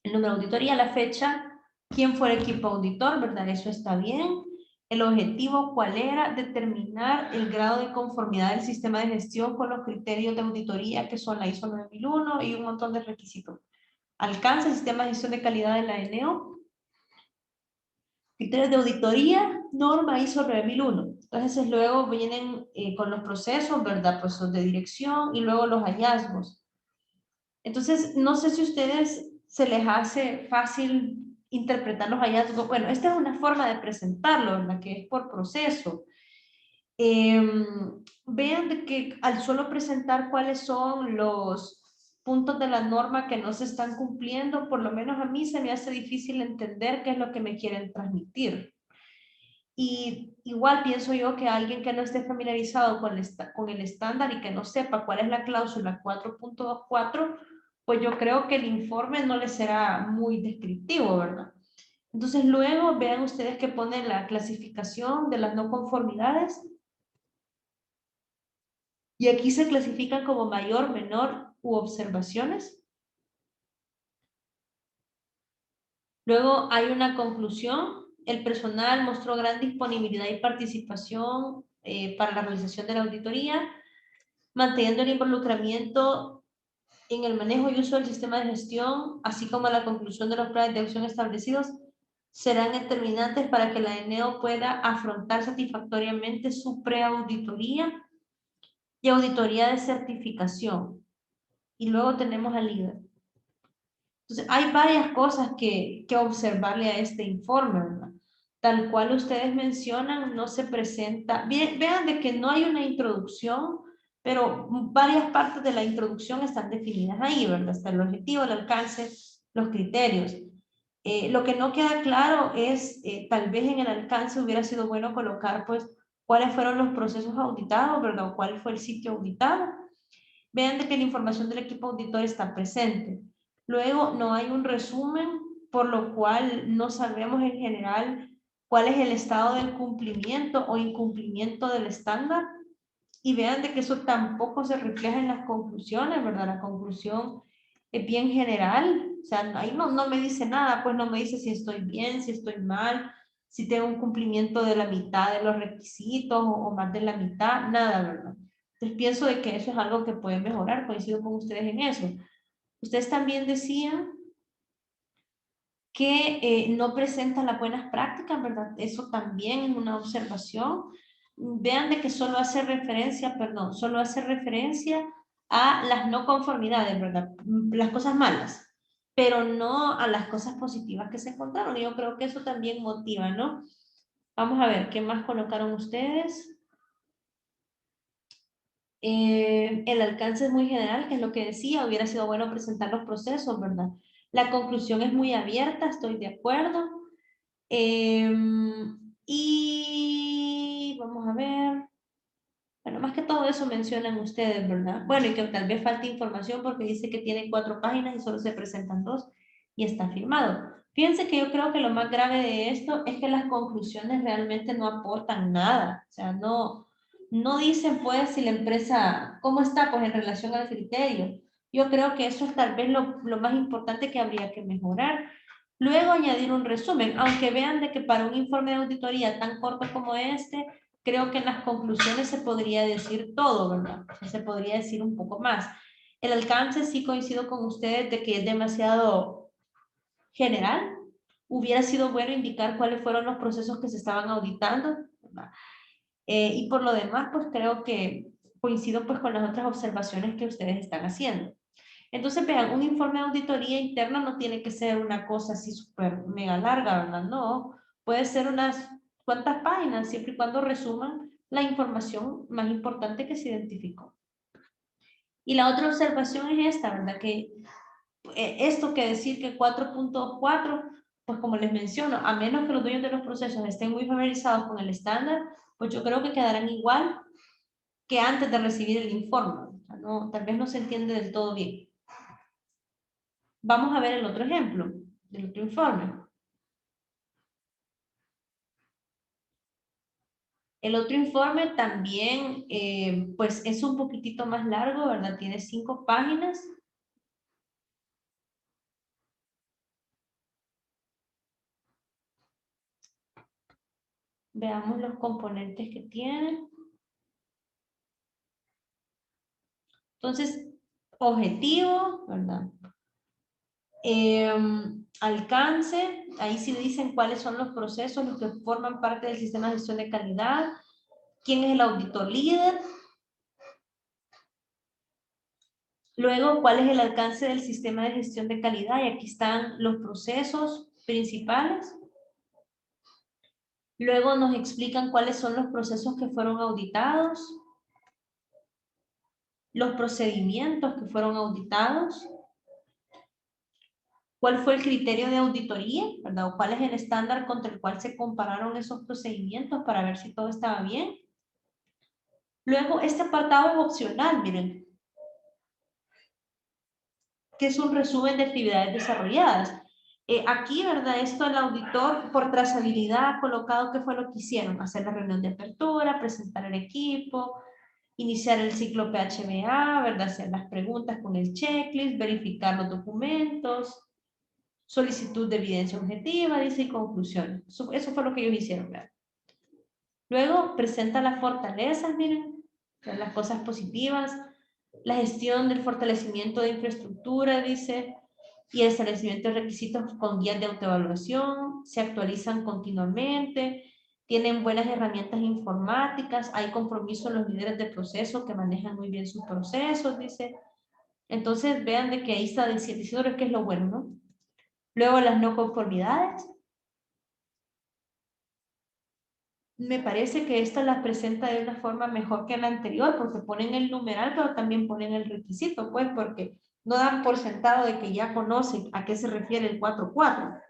El número de auditoría, la fecha, quién fue el equipo auditor, ¿verdad? Eso está bien. El objetivo, ¿cuál era? Determinar el grado de conformidad del sistema de gestión con los criterios de auditoría que son la ISO 9001 y un montón de requisitos. Alcance el sistema de gestión de calidad de la ENEO. Criterios de auditoría, norma ISO 9001. Entonces luego vienen con los procesos, ¿verdad? Procesos de dirección y luego los hallazgos. Entonces, no sé si a ustedes se les hace fácil interpretar los hallazgos. Bueno, esta es una forma de presentarlo, ¿verdad? Que es por proceso. Vean de que al solo presentar cuáles son los puntos de la norma que no se están cumpliendo, por lo menos a mí se me hace difícil entender qué es lo que me quieren transmitir. Y igual pienso yo que alguien que no esté familiarizado con el estándar y que no sepa cuál es la cláusula 4.24, pues yo creo que el informe no le será muy descriptivo, ¿verdad? Entonces luego vean ustedes que pone la clasificación de las no conformidades y aquí se clasifican como mayor, menor u observaciones. Luego hay una conclusión. El personal mostró gran disponibilidad y participación para la realización de la auditoría, manteniendo el involucramiento en el manejo y uso del sistema de gestión, así como la conclusión de los planes de acción establecidos, serán determinantes para que la ENEO pueda afrontar satisfactoriamente su preauditoría y auditoría de certificación. Y luego tenemos al líder. Entonces, hay varias cosas que observarle a este informe, ¿verdad? Tal cual ustedes mencionan, no se presenta, vean de que no hay una introducción, pero varias partes de la introducción están definidas ahí, ¿verdad? Está el objetivo, el alcance, los criterios. Lo que no queda claro es, tal vez en el alcance hubiera sido bueno colocar, pues, cuáles fueron los procesos auditados, ¿verdad? O cuál fue el sitio auditado. Vean de que la información del equipo auditor está presente. Luego, no hay un resumen, por lo cual no sabemos en general cuál es el estado del cumplimiento o incumplimiento del estándar, y vean de que eso tampoco se refleja en las conclusiones, ¿verdad? La conclusión es bien general, o sea, ahí no me dice nada, pues no me dice si estoy bien, si estoy mal, si tengo un cumplimiento de la mitad de los requisitos o más de la mitad, nada, ¿verdad? Entonces pienso de que eso es algo que puede mejorar, coincido con ustedes en eso. Ustedes también decían que no presentan las buenas prácticas, ¿verdad? Eso también es una observación. Vean de que solo hace referencia a las no conformidades, ¿verdad? Las cosas malas, pero no a las cosas positivas que se encontraron. Y yo creo que eso también motiva, ¿no? Vamos a ver, ¿qué más colocaron ustedes? El alcance es muy general, que es lo que decía, hubiera sido bueno presentar los procesos, ¿verdad? La conclusión es muy abierta, estoy de acuerdo. Y vamos a ver. Bueno, más que todo eso mencionan ustedes, ¿verdad? Bueno, y que tal vez falte información porque dice que tiene 4 páginas y solo se presentan 2 y está firmado. Fíjense que yo creo que lo más grave de esto es que las conclusiones realmente no aportan nada. O sea, no dicen pues si la empresa, ¿cómo está pues en relación al criterio? Yo creo que eso es tal vez lo más importante que habría que mejorar. Luego añadir un resumen, aunque vean de que para un informe de auditoría tan corto como este, creo que en las conclusiones se podría decir todo, ¿verdad? O sea, se podría decir un poco más. El alcance sí coincido con ustedes de que es demasiado general. Hubiera sido bueno indicar cuáles fueron los procesos que se estaban auditando, ¿verdad? Y por lo demás, pues creo que coincido pues con las otras observaciones que ustedes están haciendo. Entonces, vean, un informe de auditoría interna no tiene que ser una cosa así súper mega larga, ¿verdad? No, puede ser unas cuantas páginas, siempre y cuando resuman la información más importante que se identificó. Y la otra observación es esta, ¿verdad? Que esto que decir que 4.4, pues como les menciono, a menos que los dueños de los procesos estén muy familiarizados con el estándar, pues yo creo que quedarán igual que antes de recibir el informe. O sea, no, tal vez no se entiende del todo bien. Vamos a ver el otro ejemplo del otro informe. El otro informe también, pues es un poquitito más largo, ¿verdad? Tiene 5 páginas. Veamos los componentes que tiene. Entonces, objetivo, ¿verdad? Alcance, ahí sí dicen cuáles son los procesos, los que forman parte del sistema de gestión de calidad, quién es el auditor líder, luego cuál es el alcance del sistema de gestión de calidad, y aquí están los procesos principales. Luego nos explican cuáles son los procesos que fueron auditados, los procedimientos que fueron auditados, cuál fue el criterio de auditoría, ¿verdad? O cuál es el estándar contra el cual se compararon esos procedimientos para ver si todo estaba bien. Luego, este apartado es opcional, miren, que es un resumen de actividades desarrolladas. Aquí, ¿verdad? Esto el auditor por trazabilidad ha colocado qué fue lo que hicieron. Hacer la reunión de apertura, presentar el equipo, iniciar el ciclo PHBA, ¿verdad? Hacer las preguntas con el checklist, verificar los documentos, solicitud de evidencia objetiva, dice, y conclusión. Eso fue lo que ellos hicieron, ¿verdad? Luego presenta las fortalezas, miren, las cosas positivas, la gestión del fortalecimiento de infraestructura, dice, y el establecimiento de requisitos con guías de autoevaluación, se actualizan continuamente, tienen buenas herramientas informáticas, hay compromiso en los líderes de proceso que manejan muy bien sus procesos, dice. Entonces vean de que ahí está diciendo que es lo bueno, ¿no? Luego las no conformidades. Me parece que esta las presenta de una forma mejor que la anterior, porque ponen el numeral, pero también ponen el requisito, pues, porque no dan por sentado de que ya conocen a qué se refiere el 4.4.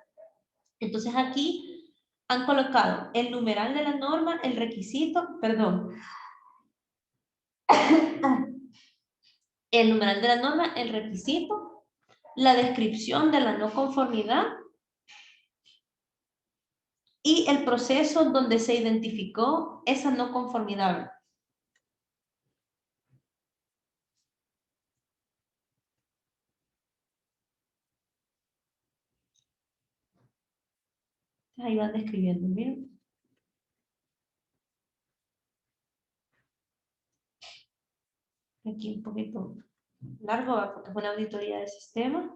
Entonces aquí han colocado el numeral de la norma, el requisito, perdón, el numeral de la norma, el requisito, la descripción de la no conformidad y el proceso donde se identificó esa no conformidad. Ahí van describiendo, miren. Aquí un poquito largo, ¿va? Porque es una auditoría de sistema.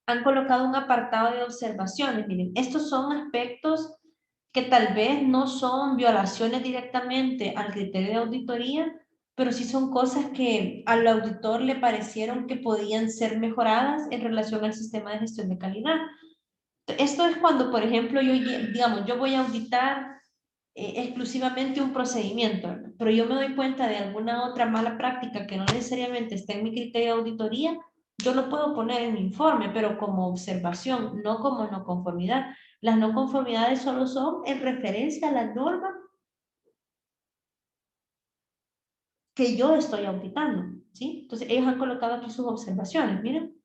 Han colocado un apartado de observaciones. Miren, estos son aspectos que tal vez no son violaciones directamente al criterio de auditoría, pero sí son cosas que al auditor le parecieron que podían ser mejoradas en relación al sistema de gestión de calidad. Esto es cuando, por ejemplo, digamos, yo voy a auditar exclusivamente un procedimiento, ¿verdad? Pero yo me doy cuenta de alguna otra mala práctica que no necesariamente está en mi criterio de auditoría, yo lo puedo poner en mi informe, pero como observación, no como no conformidad. Las no conformidades solo son en referencia a la norma que yo estoy auditando, ¿sí? Entonces, ellos han colocado aquí sus observaciones, miren.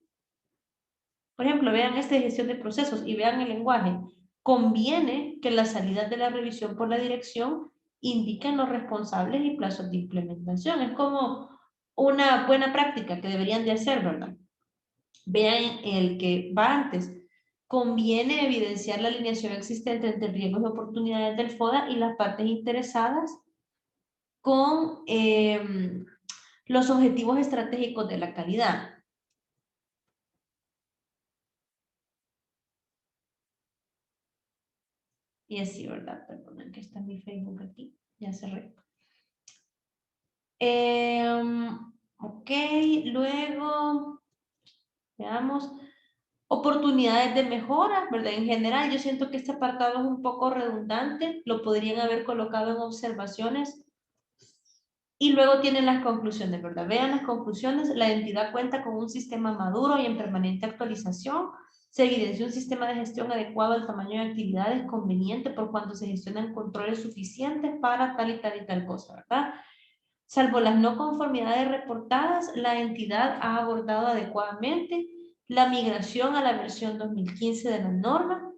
Por ejemplo, vean este de gestión de procesos y vean el lenguaje. Conviene que las salidas de la revisión por la dirección indiquen los responsables y plazos de implementación. Es como una buena práctica que deberían de hacer, ¿verdad? Vean el que va antes. Conviene evidenciar la alineación existente entre riesgos y oportunidades del FODA y las partes interesadas con los objetivos estratégicos de la calidad. Y así, ¿verdad? Perdonen que está mi Facebook aquí. Ya cerré. Ok, luego, veamos, oportunidades de mejora, ¿verdad? En general, yo siento que este apartado es un poco redundante, lo podrían haber colocado en observaciones. Y luego tienen las conclusiones, ¿verdad? Vean las conclusiones, la entidad cuenta con un sistema maduro y en permanente actualización. Se evidencia un sistema de gestión adecuado al tamaño de actividades conveniente por cuanto se gestionan controles suficientes para tal y tal cosa, ¿verdad? Salvo las no conformidades reportadas, la entidad ha abordado adecuadamente la migración a la versión 2015 de la norma,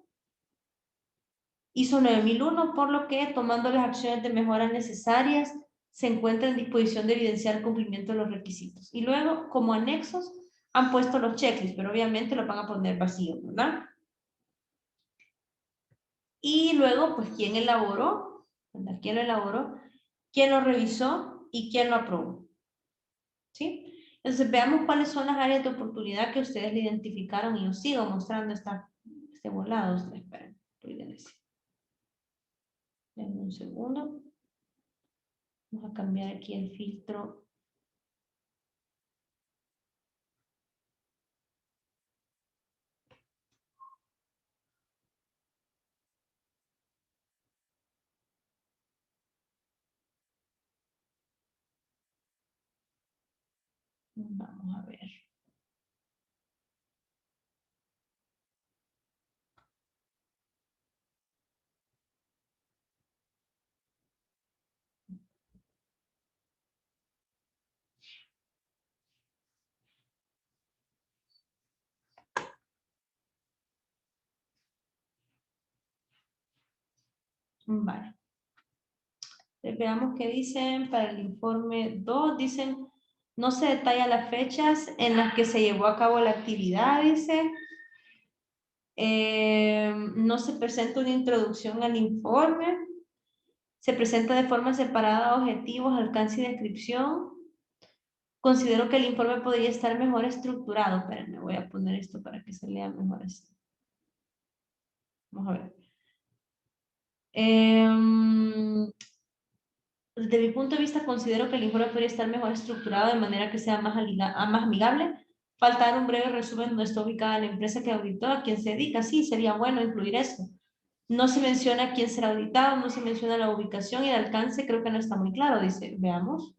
ISO 9001, por lo que, tomando las acciones de mejora necesarias, se encuentra en disposición de evidenciar el cumplimiento de los requisitos. Y luego, como anexos, han puesto los checklists, pero obviamente lo van a poner vacíos, ¿verdad? Y luego, pues, ¿quién elaboró? ¿Verdad? ¿Quién lo elaboró? ¿Quién lo revisó? ¿Y quién lo aprobó? ¿Sí? Entonces, veamos cuáles son las áreas de oportunidad que ustedes le identificaron y os sigo mostrando este volado. Esperen, denme un segundo. Vamos a cambiar aquí el filtro. Vamos a ver. Vale. Veamos qué dicen para el informe 2. Dicen, no se detalla las fechas en las que se llevó a cabo la actividad, dice. No se presenta una introducción al informe. Se presenta de forma separada objetivos, alcance y descripción. Considero que el informe podría estar mejor estructurado. Espérenme, voy a poner esto para que se lea mejor así. Vamos a ver. Desde mi punto de vista, considero que el informe podría estar mejor estructurado de manera que sea más amigable. Faltar un breve resumen donde está ubicada la empresa que auditó, a quién se dedica. Sí, sería bueno incluir eso. No se menciona quién será auditado, no se menciona la ubicación y el alcance, creo que no está muy claro, dice. Veamos.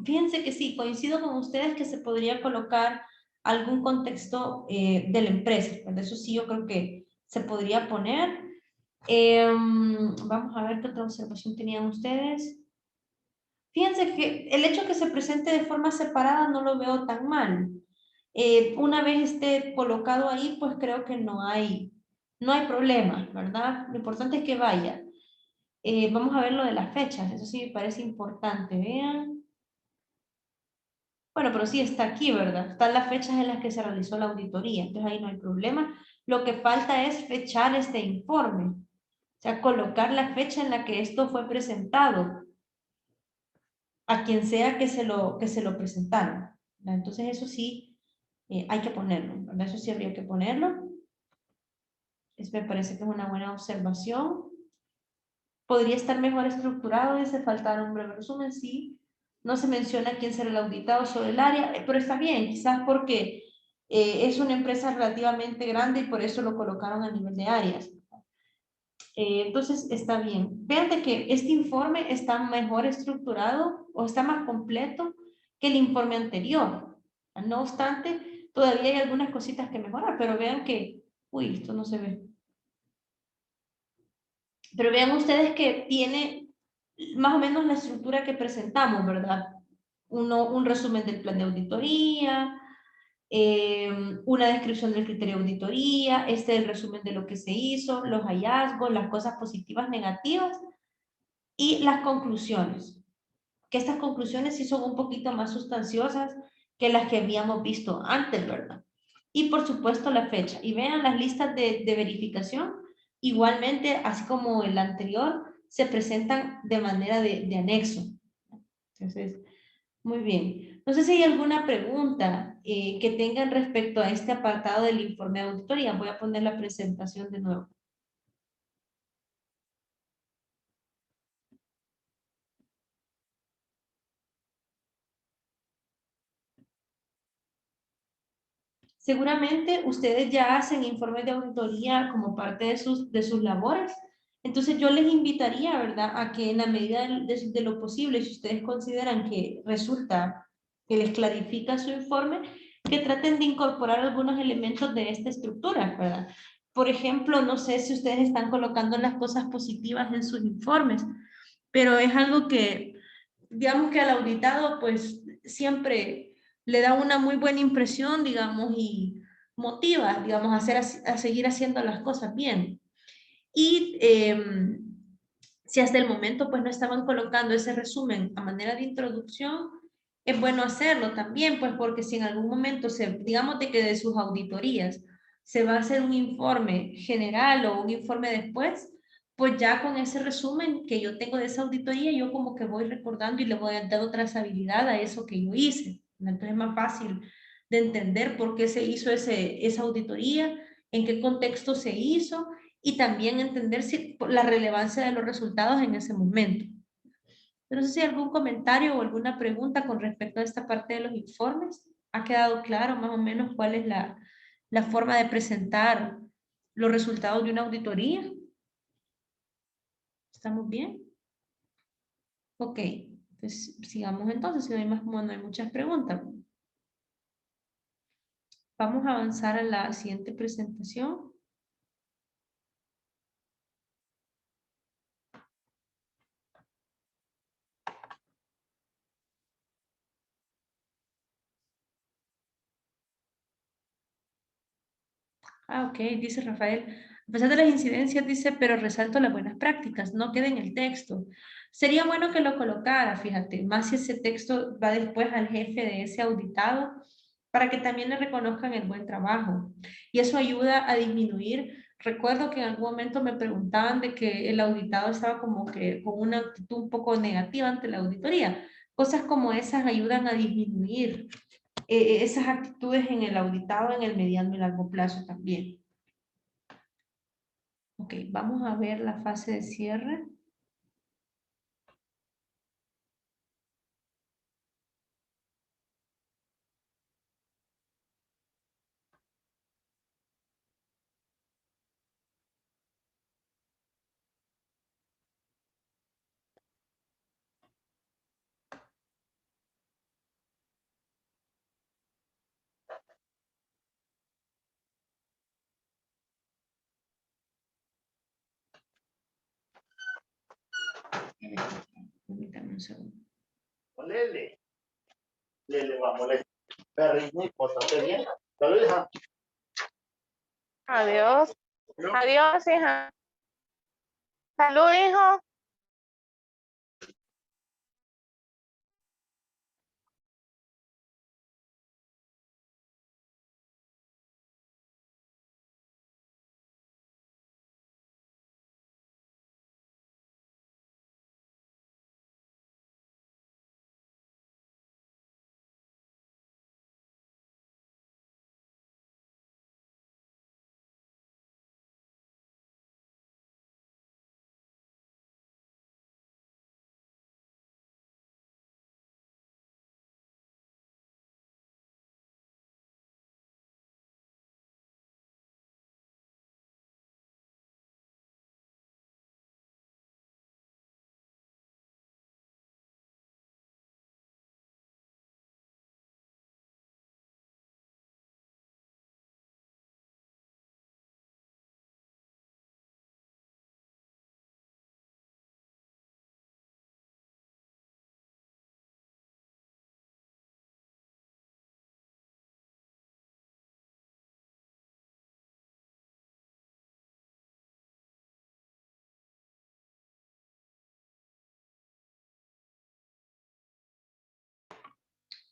Fíjense que sí, coincido con ustedes que se podría colocar algún contexto de la empresa. Por eso sí, yo creo que se podría poner. Vamos a ver qué otra observación tenían ustedes. Fíjense que el hecho que se presente de forma separada no lo veo tan mal. Una vez esté colocado ahí, pues creo que no hay problema, ¿verdad? Lo importante es que vaya. Vamos a ver lo de las fechas, eso sí me parece importante, vean. Bueno, pero sí está aquí, ¿verdad? Están las fechas en las que se realizó la auditoría, entonces ahí no hay problema. Lo que falta es fechar este informe, o sea, colocar la fecha en la que esto fue presentado a quien sea que se lo presentaron, ¿verdad? Entonces eso sí hay que ponerlo, ¿verdad? Eso sí habría que ponerlo. Me parece que es una buena observación. Podría estar mejor estructurado, dice faltar un breve resumen, sí. No se menciona quién será el auditado sobre el área, pero está bien, quizás porque es una empresa relativamente grande y por eso lo colocaron a nivel de áreas. Entonces está bien. Vean de que este informe está mejor estructurado o está más completo que el informe anterior. No obstante, todavía hay algunas cositas que mejorar, pero vean que, uy, esto no se ve. Pero vean ustedes que tiene más o menos la estructura que presentamos, ¿verdad? Un resumen del plan de auditoría, una descripción del criterio de auditoría, este es el resumen de lo que se hizo, los hallazgos, las cosas positivas, negativas y las conclusiones. Que estas conclusiones sí son un poquito más sustanciosas que las que habíamos visto antes, ¿verdad? Y por supuesto la fecha. Y vean las listas de verificación, igualmente, así como el anterior, se presentan de manera de anexo. Entonces, muy bien. No sé si hay alguna pregunta que tengan respecto a este apartado del informe de auditoría. Voy a poner la presentación de nuevo. Seguramente ustedes ya hacen informes de auditoría como parte de sus labores. Entonces yo les invitaría, ¿verdad?, a que en la medida de lo posible, si ustedes consideran que resulta que les clarifica su informe, que traten de incorporar algunos elementos de esta estructura, ¿verdad? Por ejemplo, no sé si ustedes están colocando las cosas positivas en sus informes, pero es algo que, digamos que al auditado, pues siempre le da una muy buena impresión, digamos, y motiva, digamos, a seguir haciendo las cosas bien. Y si hasta el momento pues no estaban colocando ese resumen a manera de introducción, es bueno hacerlo también, pues porque si en algún momento digamos de que de sus auditorías se va a hacer un informe general o un informe después, pues ya con ese resumen que yo tengo de esa auditoría, yo como que voy recordando y le voy dando trazabilidad a eso que yo hice. Entonces es más fácil de entender por qué se hizo esa auditoría, en qué contexto se hizo y también entender la relevancia de los resultados en ese momento. No sé si hay algún comentario o alguna pregunta con respecto a esta parte de los informes. ¿Ha quedado claro más o menos cuál es la forma de presentar los resultados de una auditoría? ¿Estamos bien? Ok, pues sigamos entonces, si no hay más, como no hay muchas preguntas. Vamos a avanzar a la siguiente presentación. Ah, ok, dice Rafael. A pesar de las incidencias, dice, pero resalto las buenas prácticas, no queda en el texto. Sería bueno que lo colocara, fíjate, más si ese texto va después al jefe de ese auditado, para que también le reconozcan el buen trabajo. Y eso ayuda a disminuir. Recuerdo que en algún momento me preguntaban de que el auditado estaba como que con una actitud un poco negativa ante la auditoría. Cosas como esas ayudan a disminuir esas actitudes en el auditado en el mediano y largo plazo también. Ok, vamos a ver la fase de cierre. Permítame un segundo. Lele. Lele, vamos, Lele. Perriño, pórtate bien. ¿Lo deja? Adiós. No. Adiós, hija. Salud, hijo.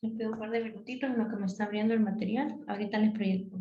Les pido un par de minutitos en lo que me está abriendo el material. Ahorita les proyecto.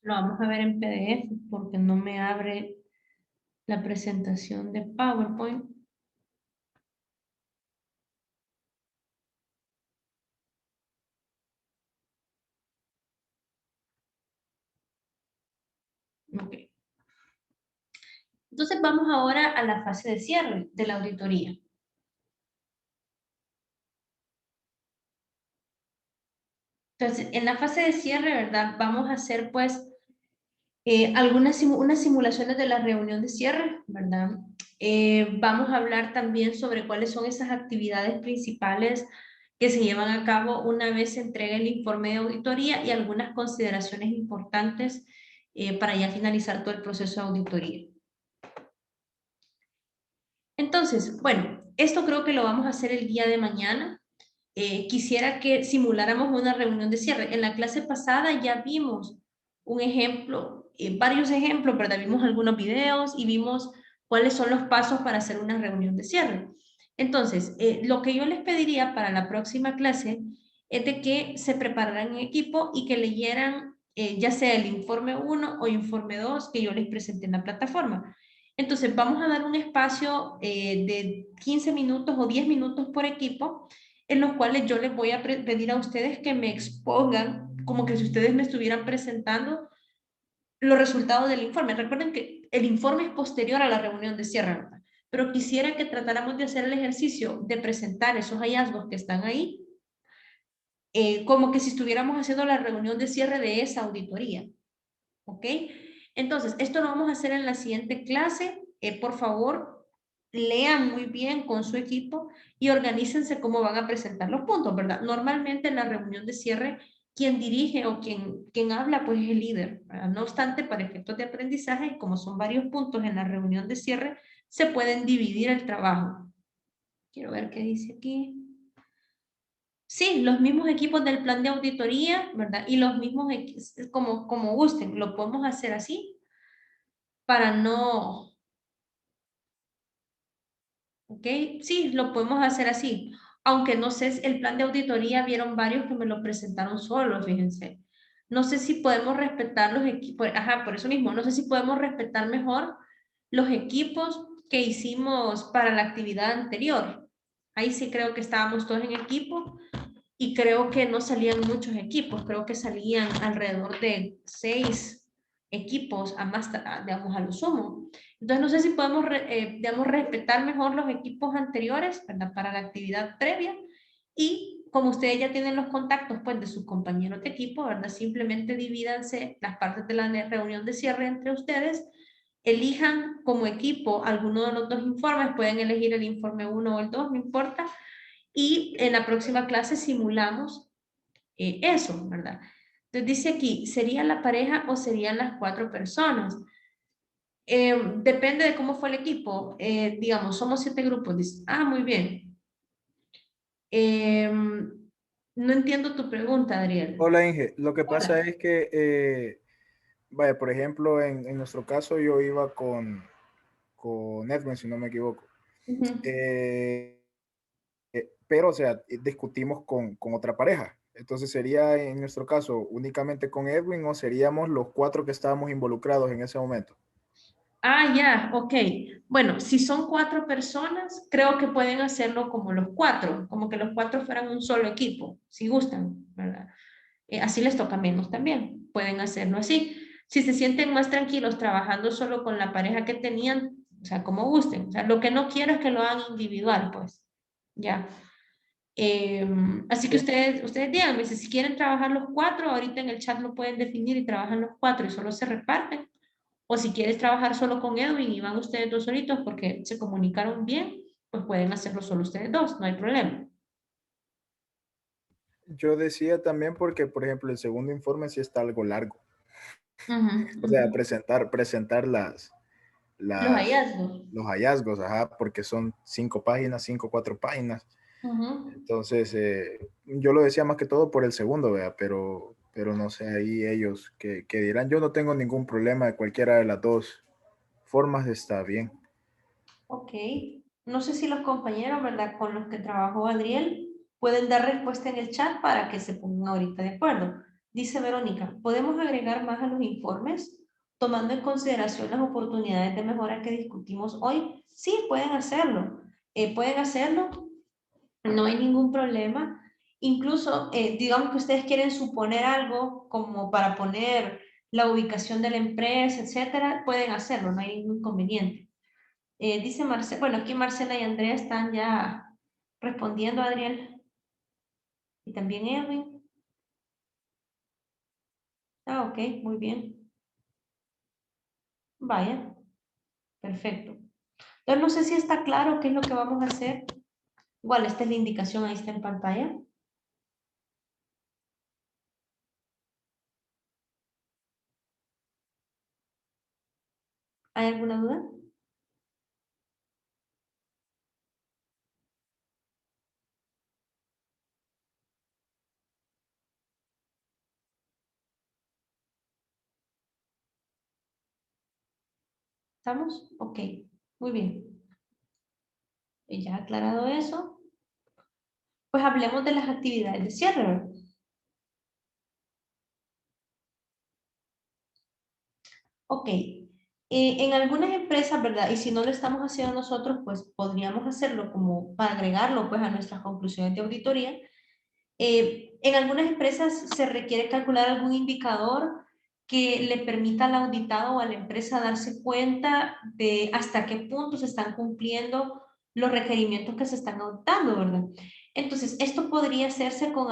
Lo vamos a ver en PDF porque no me abre la presentación de PowerPoint. Ok. Entonces vamos ahora a la fase de cierre de la auditoría. Entonces, en la fase de cierre, ¿verdad? Vamos a hacer, pues, unas simulaciones de la reunión de cierre, ¿verdad? Vamos a hablar también sobre cuáles son esas actividades principales que se llevan a cabo una vez se entregue el informe de auditoría y algunas consideraciones importantes para ya finalizar todo el proceso de auditoría. Entonces, bueno, esto creo que lo vamos a hacer el día de mañana. Quisiera que simuláramos una reunión de cierre. En la clase pasada ya vimos un ejemplo, varios ejemplos, ¿verdad? Vimos algunos videos y vimos cuáles son los pasos para hacer una reunión de cierre. Entonces, lo que yo les pediría para la próxima clase es de que se prepararan en equipo y que leyeran ya sea el informe 1 o informe 2 que yo les presenté en la plataforma. Entonces, vamos a dar un espacio de 15 minutos o 10 minutos por equipo en los cuales yo les voy a pedir a ustedes que me expongan, como que si ustedes me estuvieran presentando los resultados del informe. Recuerden que el informe es posterior a la reunión de cierre, ¿verdad? pero quisiera que tratáramos de hacer el ejercicio de presentar esos hallazgos que están ahí, como que si estuviéramos haciendo la reunión de cierre de esa auditoría. ¿Ok? Entonces, esto lo vamos a hacer en la siguiente clase. Por favor, lean muy bien con su equipo y organícense cómo van a presentar los puntos, ¿verdad? Normalmente en la reunión de cierre, quien dirige o quien habla, pues es el líder, ¿verdad? No obstante, para efectos de aprendizaje, como son varios puntos en la reunión de cierre, se pueden dividir el trabajo. Quiero ver qué dice aquí. Sí, los mismos equipos del plan de auditoría, ¿verdad? Y los mismos, como gusten, lo podemos hacer así para no, ¿ok? Sí, lo podemos hacer así. Aunque no sé, el plan de auditoría, vieron varios que me lo presentaron solos, fíjense. No sé si podemos respetar los equipos, ajá, por eso mismo, no sé si podemos respetar mejor los equipos que hicimos para la actividad anterior. Ahí sí creo que estábamos todos en equipo y creo que no salían muchos equipos, creo que salían alrededor de 6 equipos a más, digamos, a lo sumo. Entonces, no sé si podemos, digamos, respetar mejor los equipos anteriores, ¿verdad? Para la actividad previa y como ustedes ya tienen los contactos, pues, de sus compañeros de equipo, ¿verdad? Simplemente divídanse las partes de la reunión de cierre entre ustedes, elijan como equipo alguno de los dos informes, pueden elegir el informe 1 o el 2, no importa, y en la próxima clase simulamos eso, ¿verdad? Entonces dice aquí, ¿sería la pareja o serían las 4 personas? Depende de cómo fue el equipo. Digamos, somos 7 grupos. Dice, muy bien. No entiendo tu pregunta, Adriel. Hola Inge, lo que pasa Hola. es que, vaya, por ejemplo, en nuestro caso yo iba con Edwin, si no me equivoco. Ujú. Pero, o sea, discutimos con otra pareja. Entonces, ¿sería en nuestro caso únicamente con Edwin o seríamos los 4 que estábamos involucrados en ese momento? Ya, ok. Bueno, si son 4 personas, creo que pueden hacerlo como los 4, como que los 4 fueran un solo equipo, si gustan, ¿verdad? Así les toca menos también, pueden hacerlo así. Si se sienten más tranquilos trabajando solo con la pareja que tenían, o sea, como gusten. O sea, lo que no quiero es que lo hagan individual, pues, ya. Así que Sí. ustedes díganme, si quieren trabajar los 4, ahorita en el chat lo pueden definir y trabajan los 4 y solo se reparten. O si quieres trabajar solo con Edwin y van ustedes dos solitos porque se comunicaron bien, pues pueden hacerlo solo ustedes dos, no hay problema. Yo decía también porque, por ejemplo, el segundo informe sí está algo largo. Ujú, O sea, ujú. presentar Los las, hallazgos. los hallazgos, ajá, porque son 5 páginas, 5, 4 páginas. Ujú. Entonces, yo lo decía más que todo por el segundo, ¿vea? Pero no sé, ahí ellos que dirán, yo no tengo ningún problema de cualquiera de las dos formas, está bien. Ok. No sé si los compañeros, ¿verdad? Con los que trabajó Adriel pueden dar respuesta en el chat para que se pongan ahorita de acuerdo. Dice Verónica, ¿podemos agregar más a los informes tomando en consideración las oportunidades de mejora que discutimos hoy? Sí, pueden hacerlo. Pueden hacerlo, no hay ningún problema. Incluso, digamos que ustedes quieren suponer algo como para poner la ubicación de la empresa, etcétera, pueden hacerlo, no hay ningún inconveniente. Dice Marcela, bueno, aquí Marcela y Andrea están ya respondiendo a Adriel. Y también Edwin. Ok, muy bien. Vaya, perfecto. Entonces no sé si está claro qué es lo que vamos a hacer. Igual, esta es la indicación, ahí está en pantalla. ¿Hay alguna duda? ¿Estamos? Ok, muy bien. Y ya aclarado eso, pues hablemos de las actividades de cierre, ¿verdad? Ok, en algunas empresas, ¿verdad? Y si no lo estamos haciendo nosotros, pues podríamos hacerlo como para agregarlo pues a nuestras conclusiones de auditoría. En algunas empresas se requiere calcular algún indicador que le permita al auditado o a la empresa darse cuenta de hasta qué punto se están cumpliendo los requerimientos que se están auditando, ¿verdad? Entonces, esto podría hacerse con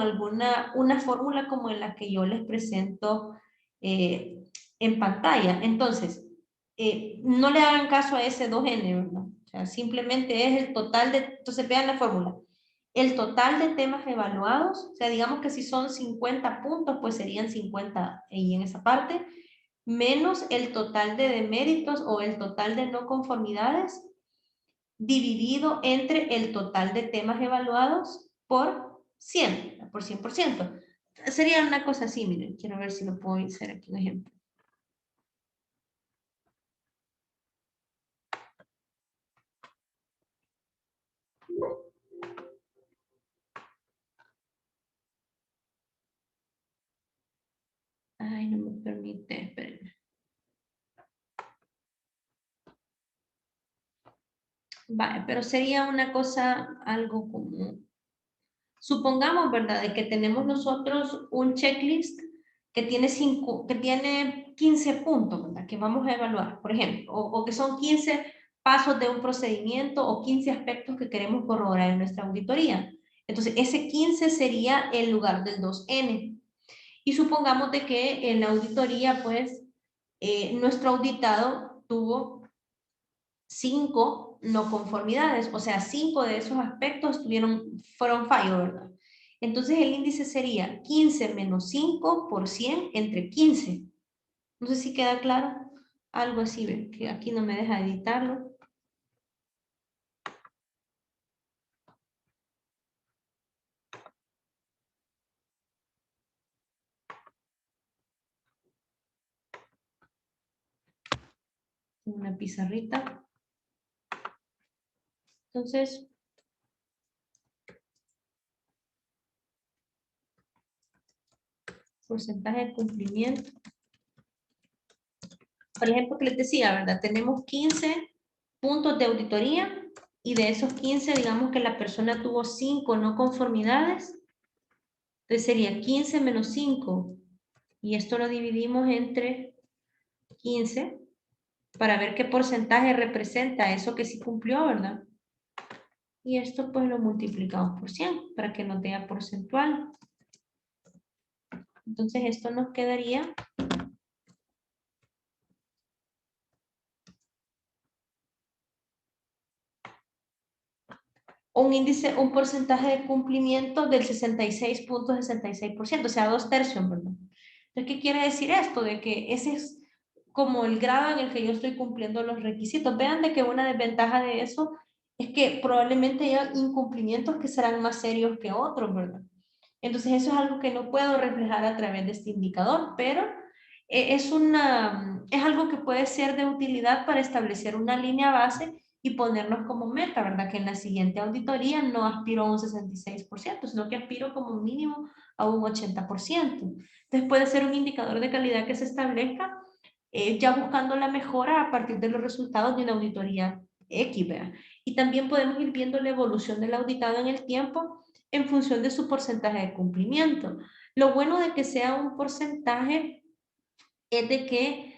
una fórmula como en la que yo les presento en pantalla. Entonces, no le hagan caso a ese 2N, ¿verdad? O sea, simplemente es el total de, entonces vean la fórmula. El total de temas evaluados, o sea, digamos que si son 50 puntos, pues serían 50 y en esa parte, menos el total de deméritos o el total de no conformidades, dividido entre el total de temas evaluados por 100, por 100%. Sería una cosa así, miren, quiero ver si lo puedo hacer aquí un ejemplo. Ay, no me permite, espérenme. Vale, pero sería una cosa algo como, supongamos, ¿verdad? De que tenemos nosotros un checklist que tiene 15 puntos, ¿verdad? Que vamos a evaluar, por ejemplo, o que son 15 pasos de un procedimiento o 15 aspectos que queremos corroborar en nuestra auditoría. Entonces, ese 15 sería el lugar del 2N. Y supongamos de que en la auditoría, pues, nuestro auditado tuvo 5 no conformidades, o sea, 5 de esos aspectos fueron fallo, ¿verdad? Entonces el índice sería 15 menos 5 por 100 entre 15. No sé si queda claro. Algo así, ¿ve? Que aquí no me deja editarlo. Una pizarrita. Entonces, porcentaje de cumplimiento. Por ejemplo, que les decía, ¿verdad? Tenemos 15 puntos de auditoría y de esos 15, digamos que la persona tuvo 5 no conformidades. Entonces sería 15 menos 5. Y esto lo dividimos entre 15 para ver qué porcentaje representa eso que sí cumplió, ¿verdad? Y esto pues lo multiplicamos por 100 para que nos dé porcentual. Entonces esto nos quedaría un índice, un porcentaje de cumplimiento del 66.66%, o sea, 2/3, ¿verdad? Entonces, ¿qué quiere decir esto? De que ese es como el grado en el que yo estoy cumpliendo los requisitos. Vean de que una desventaja de eso es que probablemente haya incumplimientos que serán más serios que otros, ¿verdad? Entonces, eso es algo que no puedo reflejar a través de este indicador, pero es algo que puede ser de utilidad para establecer una línea base y ponernos como meta, ¿verdad? Que en la siguiente auditoría no aspiro a un 66%, sino que aspiro como mínimo a un 80%. Entonces puede ser un indicador de calidad que se establezca ya buscando la mejora a partir de los resultados de una auditoría X, ¿verdad? Y también podemos ir viendo la evolución del auditado en el tiempo en función de su porcentaje de cumplimiento. Lo bueno de que sea un porcentaje es de que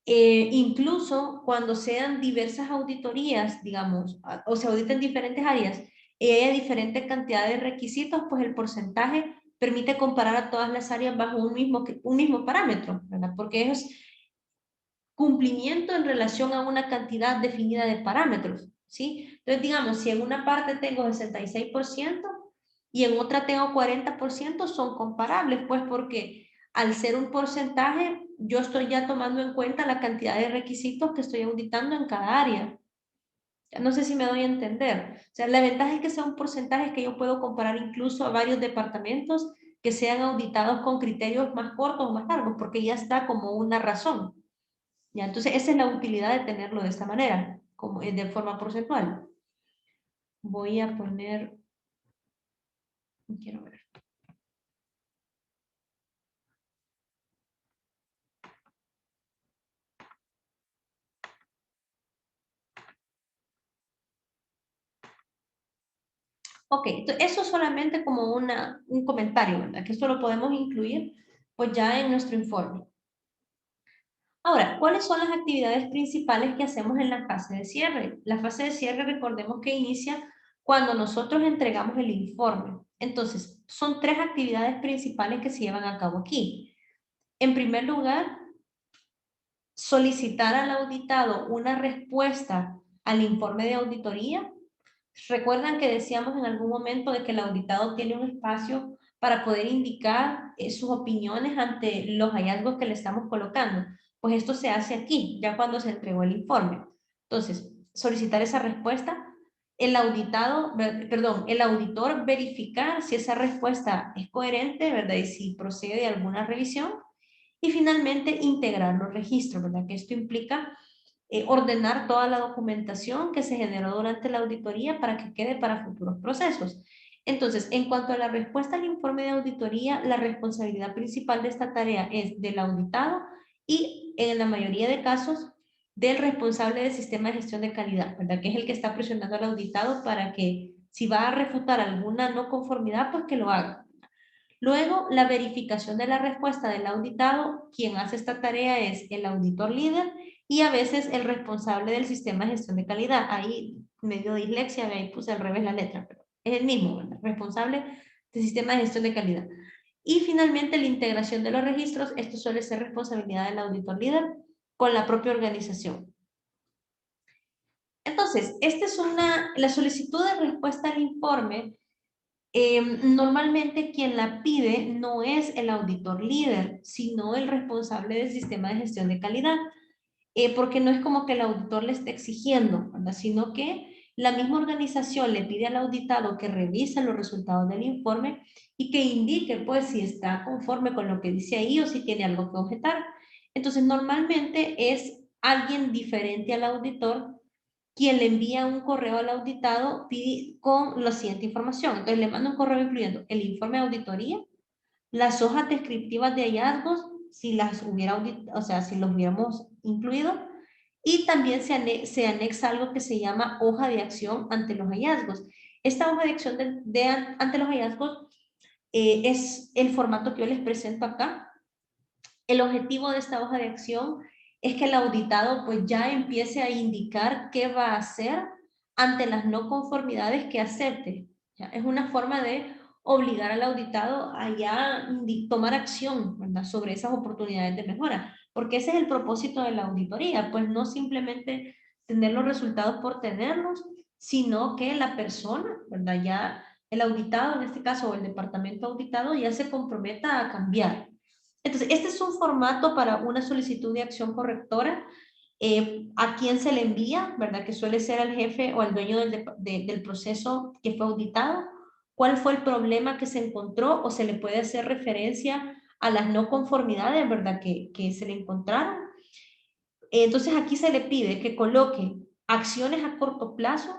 incluso cuando sean diversas auditorías, digamos, o se auditen diferentes áreas y haya diferente cantidad de requisitos, pues el porcentaje permite comparar a todas las áreas bajo un mismo parámetro, ¿verdad? Porque es cumplimiento en relación a una cantidad definida de parámetros, ¿sí? Entonces, digamos, si en una parte tengo 66% y en otra tengo 40%, son comparables, pues porque al ser un porcentaje, yo estoy ya tomando en cuenta la cantidad de requisitos que estoy auditando en cada área. No sé si me doy a entender. O sea, la ventaja es que sea un porcentaje que yo puedo comparar incluso a varios departamentos que sean auditados con criterios más cortos o más largos, porque ya está como una razón. ¿Ya? Entonces, esa es la utilidad de tenerlo de esta manera, como de forma porcentual. Voy a poner, quiero ver. Ok, entonces eso solamente como un comentario, ¿verdad? Que esto lo podemos incluir pues ya en nuestro informe. Ahora, ¿cuáles son las actividades principales que hacemos en la fase de cierre? La fase de cierre, recordemos que inicia cuando nosotros entregamos el informe. Entonces, son 3 actividades principales que se llevan a cabo aquí. En primer lugar, solicitar al auditado una respuesta al informe de auditoría. Recuerdan que decíamos en algún momento de que el auditado tiene un espacio para poder indicar sus opiniones ante los hallazgos que le estamos colocando. Pues esto se hace aquí, ya cuando se entregó el informe. Entonces, solicitar esa respuesta, el auditado, perdón, el auditor verificar si esa respuesta es coherente, ¿verdad? Y si procede de alguna revisión. Y finalmente, integrar los registros, ¿verdad? Que esto implica ordenar toda la documentación que se generó durante la auditoría para que quede para futuros procesos. Entonces, en cuanto a la respuesta al informe de auditoría, la responsabilidad principal de esta tarea es del auditado y en la mayoría de casos del responsable del sistema de gestión de calidad, ¿verdad? Que es el que está presionando al auditado para que si va a refutar alguna no conformidad, pues que lo haga. Luego, la verificación de la respuesta del auditado, quien hace esta tarea es el auditor líder y a veces el responsable del sistema de gestión de calidad. Ahí, medio dislexia, ahí puse al revés la letra, pero es el mismo, ¿verdad? Responsable del sistema de gestión de calidad. Y finalmente, la integración de los registros, esto suele ser responsabilidad del auditor líder con la propia organización. Entonces, esta es la solicitud de respuesta al informe. Normalmente quien la pide no es el auditor líder, sino el responsable del sistema de gestión de calidad, porque no es como que el auditor le esté exigiendo, ¿verdad? Sino que la misma organización le pide al auditado que revise los resultados del informe y que indique pues si está conforme con lo que dice ahí o si tiene algo que objetar. Entonces normalmente es alguien diferente al auditor quien le envía un correo al auditado con la siguiente información. Entonces le manda un correo incluyendo el informe de auditoría, las hojas descriptivas de hallazgos, si las hubiera, o sea, si los hubiéramos incluido, y también se anexa algo que se llama hoja de acción ante los hallazgos. Esta hoja de acción ante los hallazgos es el formato que yo les presento acá. El objetivo de esta hoja de acción es que el auditado pues ya empiece a indicar qué va a hacer ante las no conformidades que acepte. ¿Ya? Es una forma de obligar al auditado a ya tomar acción, ¿verdad? Sobre esas oportunidades de mejora, porque ese es el propósito de la auditoría, pues no simplemente tener los resultados por tenerlos, sino que la persona, ¿verdad? Ya el auditado, en este caso, o el departamento auditado, ya se comprometa a cambiar. Entonces, este es un formato para una solicitud de acción correctora. ¿A quién se le envía? ¿Verdad? Que suele ser al jefe o al dueño del proceso que fue auditado. ¿Cuál fue el problema que se encontró? O se le puede hacer referencia a las no conformidades, ¿verdad? Que se le encontraron. Entonces, aquí se le pide que coloque acciones a corto plazo,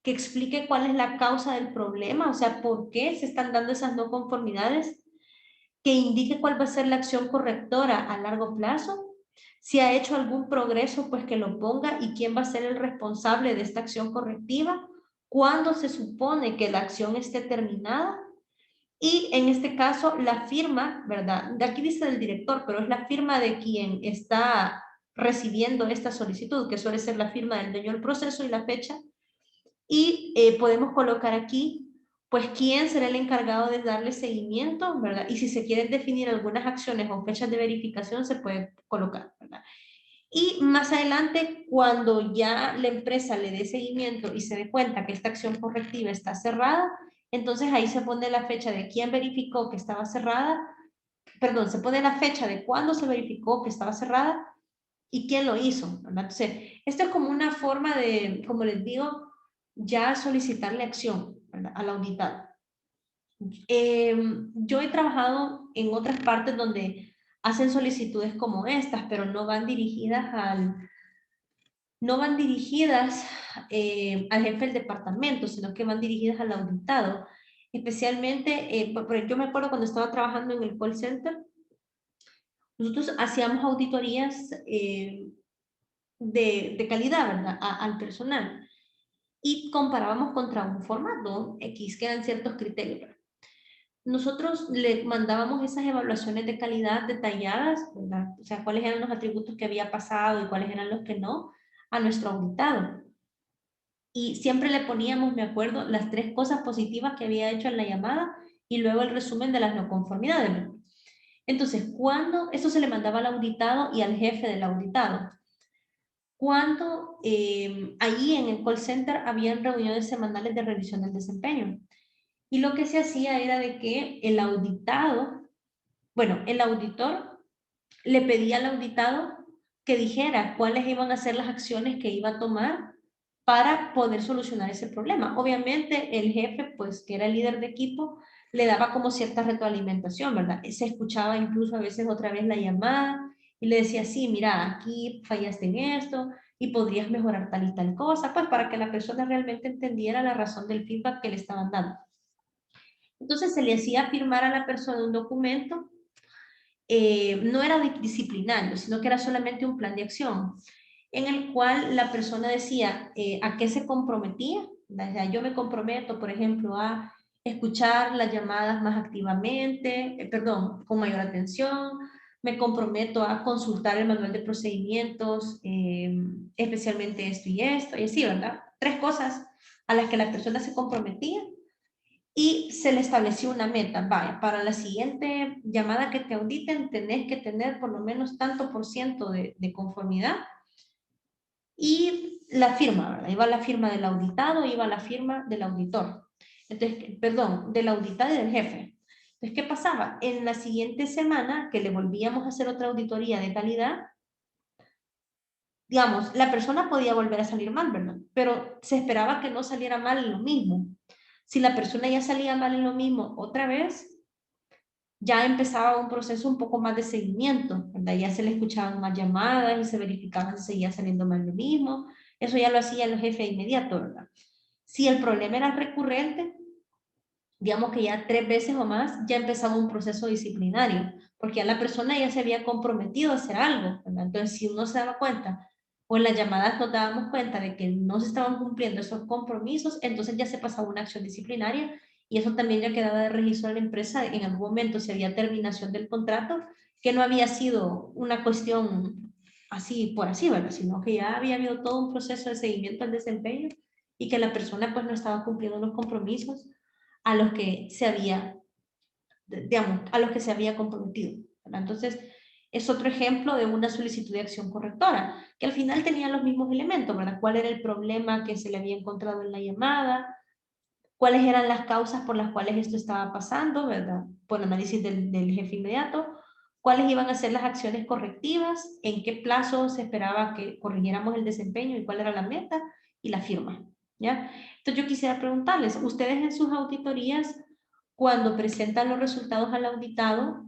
que explique cuál es la causa del problema, o sea, por qué se están dando esas no conformidades, que indique cuál va a ser la acción correctora a largo plazo, si ha hecho algún progreso, pues que lo ponga y quién va a ser el responsable de esta acción correctiva, cuándo se supone que la acción esté terminada y en este caso la firma, ¿verdad? De aquí dice del director, pero es la firma de quien está recibiendo esta solicitud, que suele ser la firma del dueño del proceso y la fecha. Y podemos colocar aquí pues quién será el encargado de darle seguimiento, ¿verdad? Y si se quieren definir algunas acciones o fechas de verificación, se puede colocar, ¿verdad? Y más adelante, cuando ya la empresa le dé seguimiento y se dé cuenta que esta acción correctiva está cerrada, entonces ahí se pone la fecha de quién verificó que estaba cerrada, perdón, se pone la fecha de cuándo se verificó que estaba cerrada y quién lo hizo, ¿verdad? Entonces, esto es como una forma de, como les digo, ya solicitarle acción, ¿verdad? Al auditado. Yo he trabajado en otras partes donde hacen solicitudes como estas, pero no van dirigidas al jefe del departamento, sino que van dirigidas al auditado. Especialmente, yo me acuerdo cuando estaba trabajando en el call center, nosotros hacíamos auditorías de calidad, ¿verdad? Al personal. Y comparábamos contra un formato X, que eran ciertos criterios. nosotros le mandábamos esas evaluaciones de calidad detalladas, ¿verdad? O sea, cuáles eran los atributos que había pasado y cuáles eran los que no, a nuestro auditado. Y siempre le poníamos, me acuerdo, las 3 cosas positivas que había hecho en la llamada y luego el resumen de las no conformidades, ¿verdad? Entonces, cuando esto se le mandaba al auditado y al jefe del auditado, cuando allí en el call center habían reuniones semanales de revisión del desempeño. Y lo que se hacía era de que el auditado, bueno, el auditor le pedía al auditado que dijera cuáles iban a ser las acciones que iba a tomar para poder solucionar ese problema. Obviamente el jefe, pues que era el líder de equipo, le daba como cierta retroalimentación, ¿verdad? Se escuchaba incluso a veces otra vez la llamada y le decía, sí, mira, aquí fallaste en esto y podrías mejorar tal y tal cosa, pues para que la persona realmente entendiera la razón del feedback que le estaban dando. Entonces se le hacía firmar a la persona un documento, no era disciplinario, sino que era solamente un plan de acción, en el cual la persona decía a qué se comprometía. O sea, yo me comprometo, por ejemplo, a escuchar las llamadas más activamente, perdón, con mayor atención, me comprometo a consultar el manual de procedimientos, especialmente esto y así, ¿verdad? 3 cosas a las que la persona se comprometía y se le estableció una meta. Vaya, para la siguiente llamada que te auditen, tenés que tener por lo menos tanto por ciento de conformidad y la firma, ¿verdad? Iba la firma del auditado, iba la firma del auditor. Entonces, perdón, del auditado y del jefe. Entonces, ¿qué pasaba? En la siguiente semana, que le volvíamos a hacer otra auditoría de calidad, digamos, la persona podía volver a salir mal, ¿verdad? Pero se esperaba que no saliera mal en lo mismo. Si la persona ya salía mal en lo mismo otra vez, ya empezaba un proceso un poco más de seguimiento, ¿verdad? Ya se le escuchaban más llamadas y se verificaban si seguía saliendo mal lo mismo. Eso ya lo hacía el jefe de inmediato, ¿verdad? Si el problema era recurrente, digamos que ya 3 veces o más, ya empezaba un proceso disciplinario, porque ya la persona ya se había comprometido a hacer algo, ¿verdad? Entonces, si uno se daba cuenta, o en las llamadas nos dábamos cuenta de que no se estaban cumpliendo esos compromisos, entonces ya se pasaba una acción disciplinaria y eso también ya quedaba de registro a la empresa en algún momento si había terminación del contrato, que no había sido una cuestión así por así, ¿verdad? Sino que ya había habido todo un proceso de seguimiento al desempeño y que la persona pues no estaba cumpliendo los compromisos a los que se había, digamos, a los que se había comprometido, ¿verdad? Entonces, es otro ejemplo de una solicitud de acción correctora, que al final tenía los mismos elementos, ¿verdad? ¿Cuál era el problema que se le había encontrado en la llamada? ¿Cuáles eran las causas por las cuales esto estaba pasando, ¿verdad? Por análisis del jefe inmediato. ¿Cuáles iban a ser las acciones correctivas? ¿En qué plazo se esperaba que corrigiéramos el desempeño y cuál era la meta? Y la firma, ¿ya? Entonces yo quisiera preguntarles, ¿ustedes en sus auditorías, cuando presentan los resultados al auditado,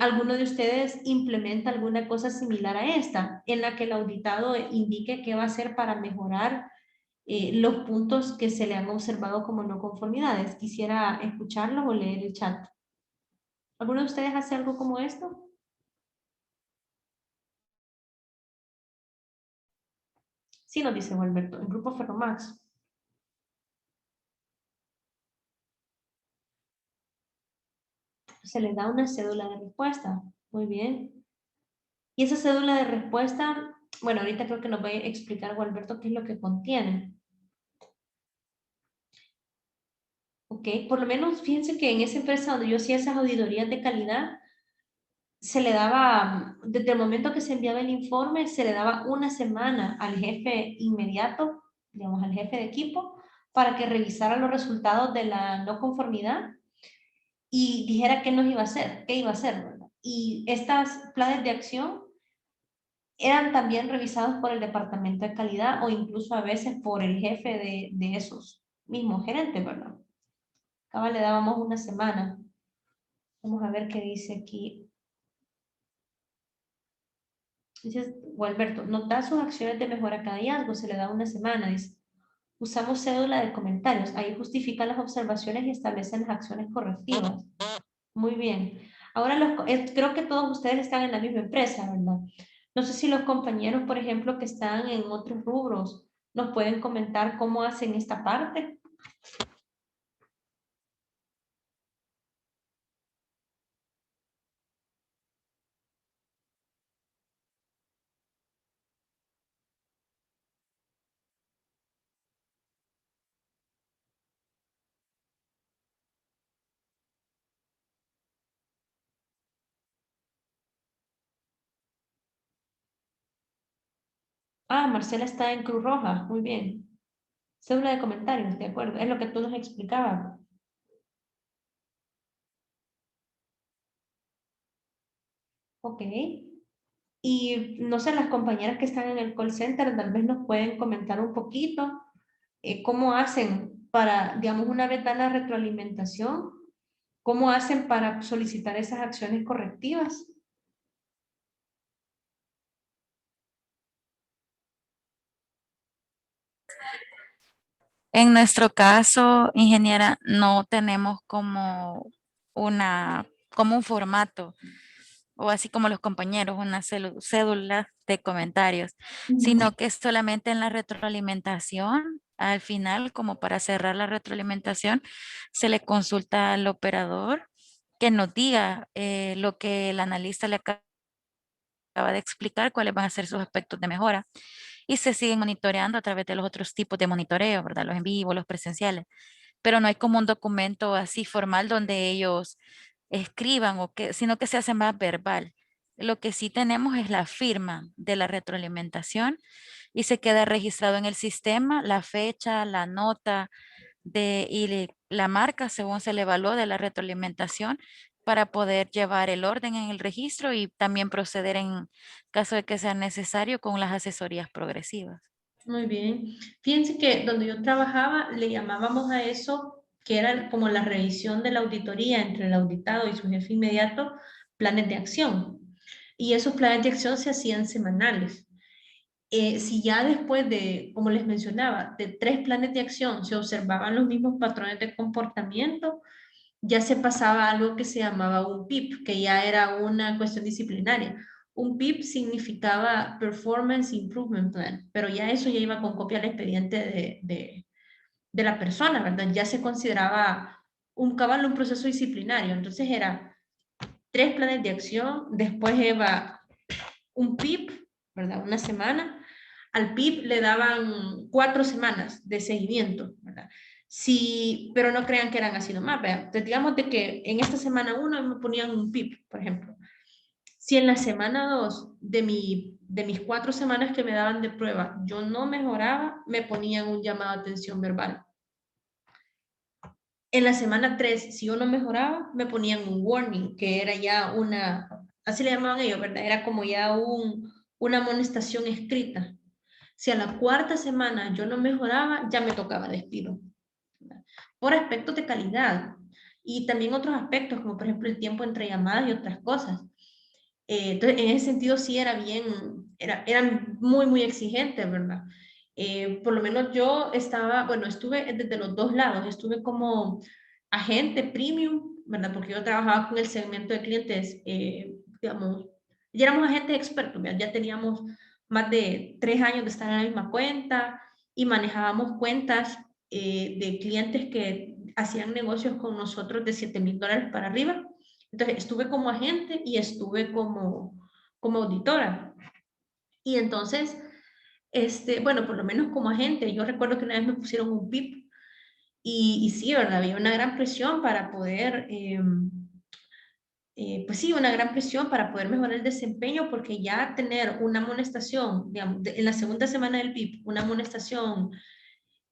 alguno de ustedes implementa alguna cosa similar a esta, en la que el auditado indique qué va a hacer para mejorar los puntos que se le han observado como no conformidades? Quisiera escucharlos o leer el chat. ¿Alguno de ustedes hace algo como esto? Sí, nos dice Alberto, el grupo Ferromax. Se les da una cédula de respuesta. Muy bien. Y esa cédula de respuesta, bueno, ahorita creo que nos va a explicar Alberto qué es lo que contiene. Ok, por lo menos fíjense que en esa empresa donde yo hacía esas auditorías de calidad, se le daba, desde el momento que se enviaba el informe, se le daba una semana al jefe inmediato, digamos, al jefe de equipo, para que revisara los resultados de la no conformidad y dijera qué nos iba a hacer, qué iba a hacer, ¿verdad? Y estas planes de acción eran también revisados por el departamento de calidad o incluso a veces por el jefe de esos mismos gerentes, ¿verdad? Acá le dábamos una semana. Vamos a ver qué dice aquí. Dice Gualberto, notar sus acciones de mejora cada hallazgo, se le da una semana. Dice, usamos cédula de comentarios, ahí justifican las observaciones y establecen las acciones correctivas. Muy bien. Ahora creo que todos ustedes están en la misma empresa, ¿verdad? No sé si los compañeros, por ejemplo, que están en otros rubros, nos pueden comentar cómo hacen esta parte. Ah, Marcela está en Cruz Roja, muy bien. Cédula de comentarios, de acuerdo, es lo que tú nos explicabas. Ok. Y no sé, las compañeras que están en el call center tal vez nos pueden comentar un poquito cómo hacen para, digamos, una vez dan la retroalimentación, cómo hacen para solicitar esas acciones correctivas. En nuestro caso, ingeniera, no tenemos como un formato, o así como los compañeros, una cédula de comentarios, sino que es solamente en la retroalimentación. Al final, como para cerrar la retroalimentación, se le consulta al operador que nos diga lo que el analista le acaba de explicar, cuáles van a ser sus aspectos de mejora. Y se siguen monitoreando a través de los otros tipos de monitoreo, ¿verdad? Los en vivo, los presenciales. Pero no hay como un documento así formal donde ellos escriban sino que se hace más verbal. Lo que sí tenemos es la firma de la retroalimentación y se queda registrado en el sistema la fecha, la nota la marca según se le evaluó de la retroalimentación para poder llevar el orden en el registro y también proceder en caso de que sea necesario con las asesorías progresivas. Muy bien. Fíjense que donde yo trabajaba le llamábamos a eso, que era como la revisión de la auditoría entre el auditado y su jefe inmediato, planes de acción. Y esos planes de acción se hacían semanales. Si ya después de, como les mencionaba, de 3 planes de acción se observaban los mismos patrones de comportamiento, ya se pasaba a algo que se llamaba un PIP, que ya era una cuestión disciplinaria. Un PIP significaba Performance Improvement Plan, pero ya eso ya iba con copia al expediente de la persona, ¿verdad? Ya se consideraba un cabal, un proceso disciplinario. Entonces era 3 planes de acción, después iba un PIP, ¿verdad? Una semana. Al PIP le daban 4 semanas de seguimiento, ¿verdad? Sí, pero no crean que eran así nomás, vean. Entonces, digamos de que en esta semana 1 me ponían un PIP, por ejemplo. Si en la semana 2 de mis 4 semanas que me daban de prueba yo no mejoraba, me ponían un llamado de atención verbal. En la semana 3, si yo no mejoraba, me ponían un warning, que era ya así le llamaban ellos, ¿verdad? Era como ya una amonestación escrita. Si a la 4ª semana yo no mejoraba, ya me tocaba despido, ¿verdad? Por aspectos de calidad y también otros aspectos, como por ejemplo el tiempo entre llamadas y otras cosas. Entonces, en ese sentido sí eran muy, muy exigentes, ¿verdad? Por lo menos yo estuve desde los 2 lados, estuve como agente premium, ¿verdad? Porque yo trabajaba con el segmento de clientes, digamos, ya éramos agentes expertos, ¿verdad? Ya teníamos más de 3 años de estar en la misma cuenta y manejábamos cuentas de clientes que hacían negocios con nosotros de $7,000 para arriba. Entonces, estuve como agente y estuve como auditora. Y entonces, bueno, por lo menos como agente, yo recuerdo que una vez me pusieron un PIP y sí, ¿verdad? Había una gran presión para poder, pues sí, una gran presión para poder mejorar el desempeño porque ya tener una amonestación, digamos, en la segunda semana del PIP, una amonestación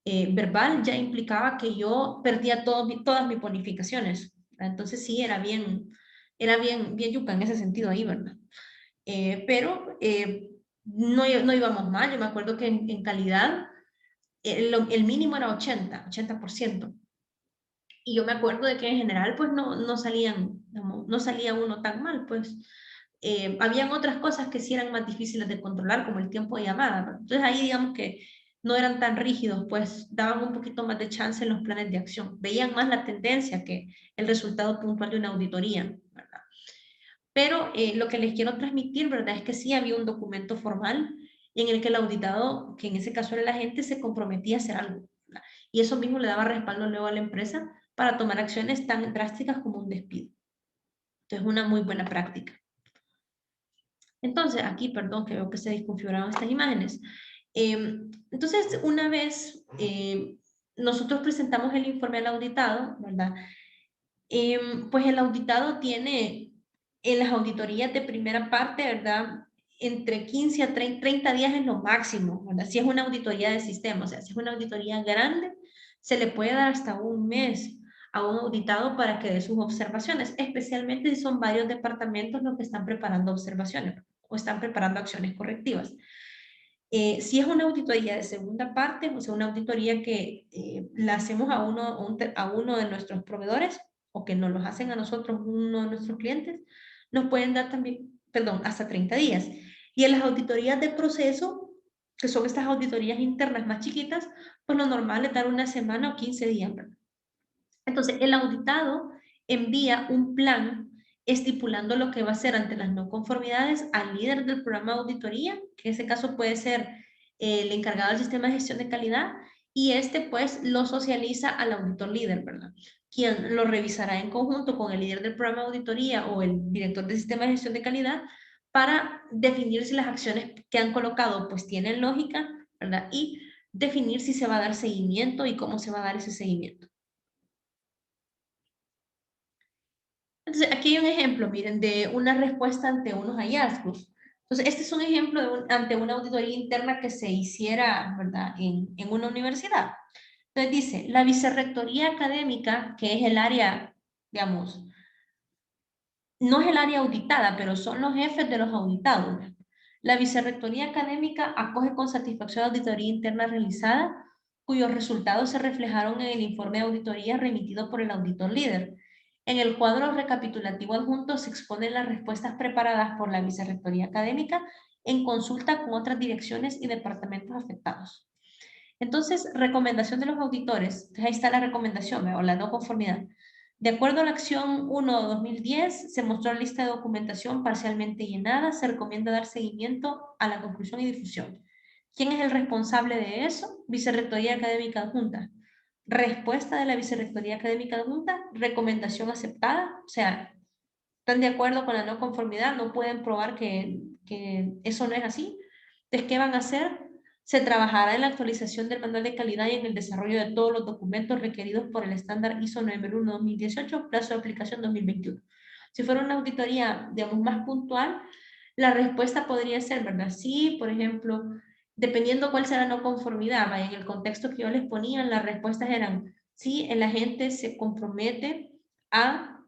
verbal ya implicaba que yo perdía todas mis bonificaciones. Entonces sí, bien yuca en ese sentido ahí, ¿verdad? Pero no íbamos mal. Yo me acuerdo que en calidad el mínimo era 80%. Y yo me acuerdo de que en general pues no salía uno tan mal, pues. Habían otras cosas que sí eran más difíciles de controlar, como el tiempo de llamada, ¿verdad? Entonces ahí digamos que no eran tan rígidos, pues daban un poquito más de chance en los planes de acción. Veían más la tendencia que el resultado puntual de una auditoría, ¿verdad? Pero lo que les quiero transmitir, ¿verdad? Es que sí había un documento formal en el que el auditado, que en ese caso era el agente, se comprometía a hacer algo, ¿verdad? Y eso mismo le daba respaldo luego a la empresa para tomar acciones tan drásticas como un despido. Entonces, una muy buena práctica. Entonces, aquí, perdón, que veo que se desconfiguraron estas imágenes. Entonces, una vez nosotros presentamos el informe al auditado, ¿verdad? Pues el auditado tiene en las auditorías de primera parte, ¿verdad? entre 15 a 30 días es lo máximo, ¿verdad? Si es una auditoría de sistema, o sea, si es una auditoría grande, se le puede dar hasta un mes a un auditado para que dé sus observaciones, especialmente si son varios departamentos los que están preparando observaciones o están preparando acciones correctivas. Si es una auditoría de segunda parte, o sea, una auditoría que la hacemos a uno de nuestros proveedores o que nos los hacen a nosotros uno de nuestros clientes, nos pueden dar también, perdón, hasta 30 días. Y en las auditorías de proceso, que son estas auditorías internas más chiquitas, pues lo normal es dar una semana o 15 días, ¿verdad? Entonces, el auditado envía un plan estipulando lo que va a hacer ante las no conformidades al líder del programa de auditoría, que en ese caso puede ser el encargado del sistema de gestión de calidad, y este pues lo socializa al auditor líder, ¿verdad? Quien lo revisará en conjunto con el líder del programa de auditoría o el director del sistema de gestión de calidad para definir si las acciones que han colocado pues tienen lógica, ¿verdad? Y definir si se va a dar seguimiento y cómo se va a dar ese seguimiento. Entonces, aquí hay un ejemplo, miren, de una respuesta ante unos hallazgos. Entonces, este es un ejemplo de ante una auditoría interna que se hiciera, ¿verdad?, en una universidad. Entonces dice, la vicerrectoría académica, que es el área, digamos, no es el área auditada, pero son los jefes de los auditados. La vicerrectoría académica acoge con satisfacción la auditoría interna realizada, cuyos resultados se reflejaron en el informe de auditoría remitido por el auditor líder. En el cuadro recapitulativo adjunto se exponen las respuestas preparadas por la vicerrectoría académica en consulta con otras direcciones y departamentos afectados. Entonces, recomendación de los auditores. Ahí está la recomendación, o la no conformidad. De acuerdo a la acción 1/2010, se mostró la lista de documentación parcialmente llenada. Se recomienda dar seguimiento a la conclusión y difusión. ¿Quién es el responsable de eso? Vicerrectoría Académica Adjunta. Respuesta de la Vicerrectoría Académica Adjunta, recomendación aceptada. O sea, están de acuerdo con la no conformidad, no pueden probar que eso no es así. Entonces, ¿qué van a hacer? Se trabajará en la actualización del manual de calidad y en el desarrollo de todos los documentos requeridos por el estándar ISO 9001-2018, plazo de aplicación 2021. Si fuera una auditoría, digamos, más puntual, la respuesta podría ser, ¿verdad? Sí, por ejemplo, dependiendo cuál sea la no conformidad, en el contexto que yo les ponía, las respuestas eran, sí, el agente se compromete a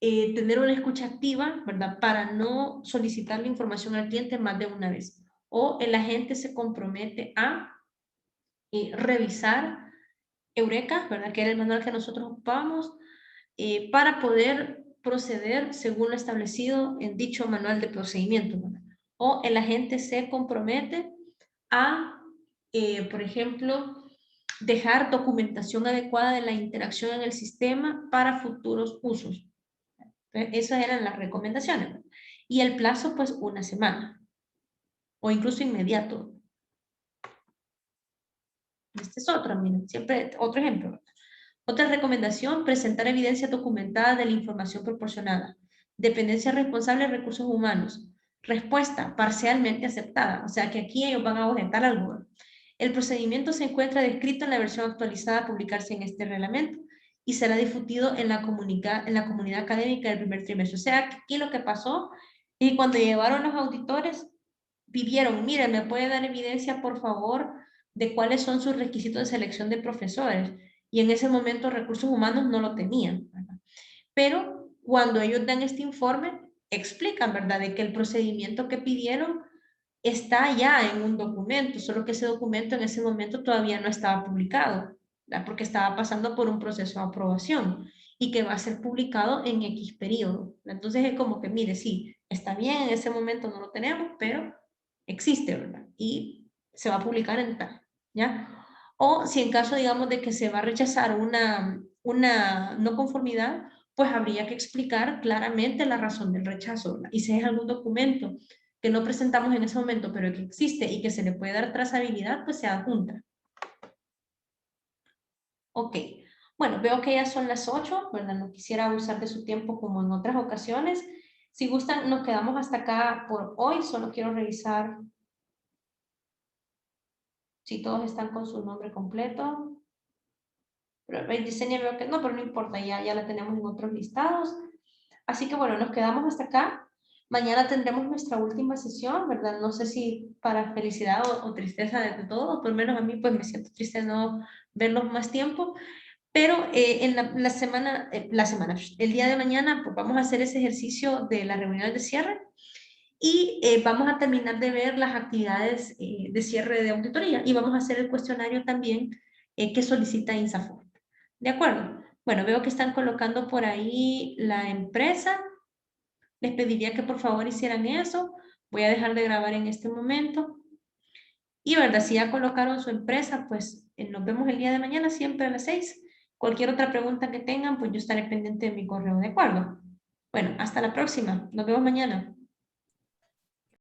tener una escucha activa, ¿verdad? Para no solicitar la información al cliente más de una vez. O el agente se compromete a revisar Eureka, ¿verdad? Que era el manual que nosotros ocupábamos, para poder proceder según lo establecido en dicho manual de procedimiento, ¿verdad? O el agente se compromete a, por ejemplo, dejar documentación adecuada de la interacción en el sistema para futuros usos. Esas eran las recomendaciones. Y el plazo, pues, una semana. O incluso inmediato. Este es otro, miren, siempre otro ejemplo. Otra recomendación, presentar evidencia documentada de la información proporcionada. Dependencia responsable de recursos humanos. Respuesta, parcialmente aceptada. O sea que aquí ellos van a objetar algo. El procedimiento se encuentra descrito en la versión actualizada a publicarse en este reglamento y será difundido en la comunidad académica del primer trimestre. O sea, que aquí lo que pasó y cuando llevaron los auditores, pidieron, mire, ¿me puede dar evidencia, por favor, de cuáles son sus requisitos de selección de profesores? Y en ese momento recursos humanos no lo tenían, ¿verdad? Pero cuando ellos dan este informe, explican, ¿verdad?, de que el procedimiento que pidieron está ya en un documento, solo que ese documento en ese momento todavía no estaba publicado, ¿verdad?, porque estaba pasando por un proceso de aprobación y que va a ser publicado en X periodo. Entonces es como que, mire, sí, está bien, en ese momento no lo tenemos, pero existe, ¿verdad? Y se va a publicar en tal, ¿ya? O si en caso, digamos, de que se va a rechazar una no conformidad, pues habría que explicar claramente la razón del rechazo, ¿verdad? Y si es algún documento que no presentamos en ese momento, pero que existe y que se le puede dar trazabilidad, pues se adjunta. Ok. Bueno, veo que ya son las 8, ¿verdad? No quisiera abusar de su tiempo como en otras ocasiones. Si gustan, nos quedamos hasta acá por hoy. Solo quiero revisar si todos están con su nombre completo. Pero el diseño veo que no, pero no importa, ya la tenemos en otros listados. Así que bueno, nos quedamos hasta acá. Mañana tendremos nuestra última sesión, ¿verdad? No sé si para felicidad o tristeza de todos, por lo menos a mí pues me siento triste de no verlos más tiempo, pero en el día de mañana pues vamos a hacer ese ejercicio de las reuniones de cierre y vamos a terminar de ver las actividades de cierre de auditoría y vamos a hacer el cuestionario también que solicita INSAFORP. ¿De acuerdo? Bueno, veo que están colocando por ahí la empresa. Les pediría que por favor hicieran eso. Voy a dejar de grabar en este momento. Y verdad, si ya colocaron su empresa, pues nos vemos el día de mañana siempre a las 6. Cualquier otra pregunta que tengan, pues yo estaré pendiente de mi correo, ¿de acuerdo? Bueno, hasta la próxima. Nos vemos mañana.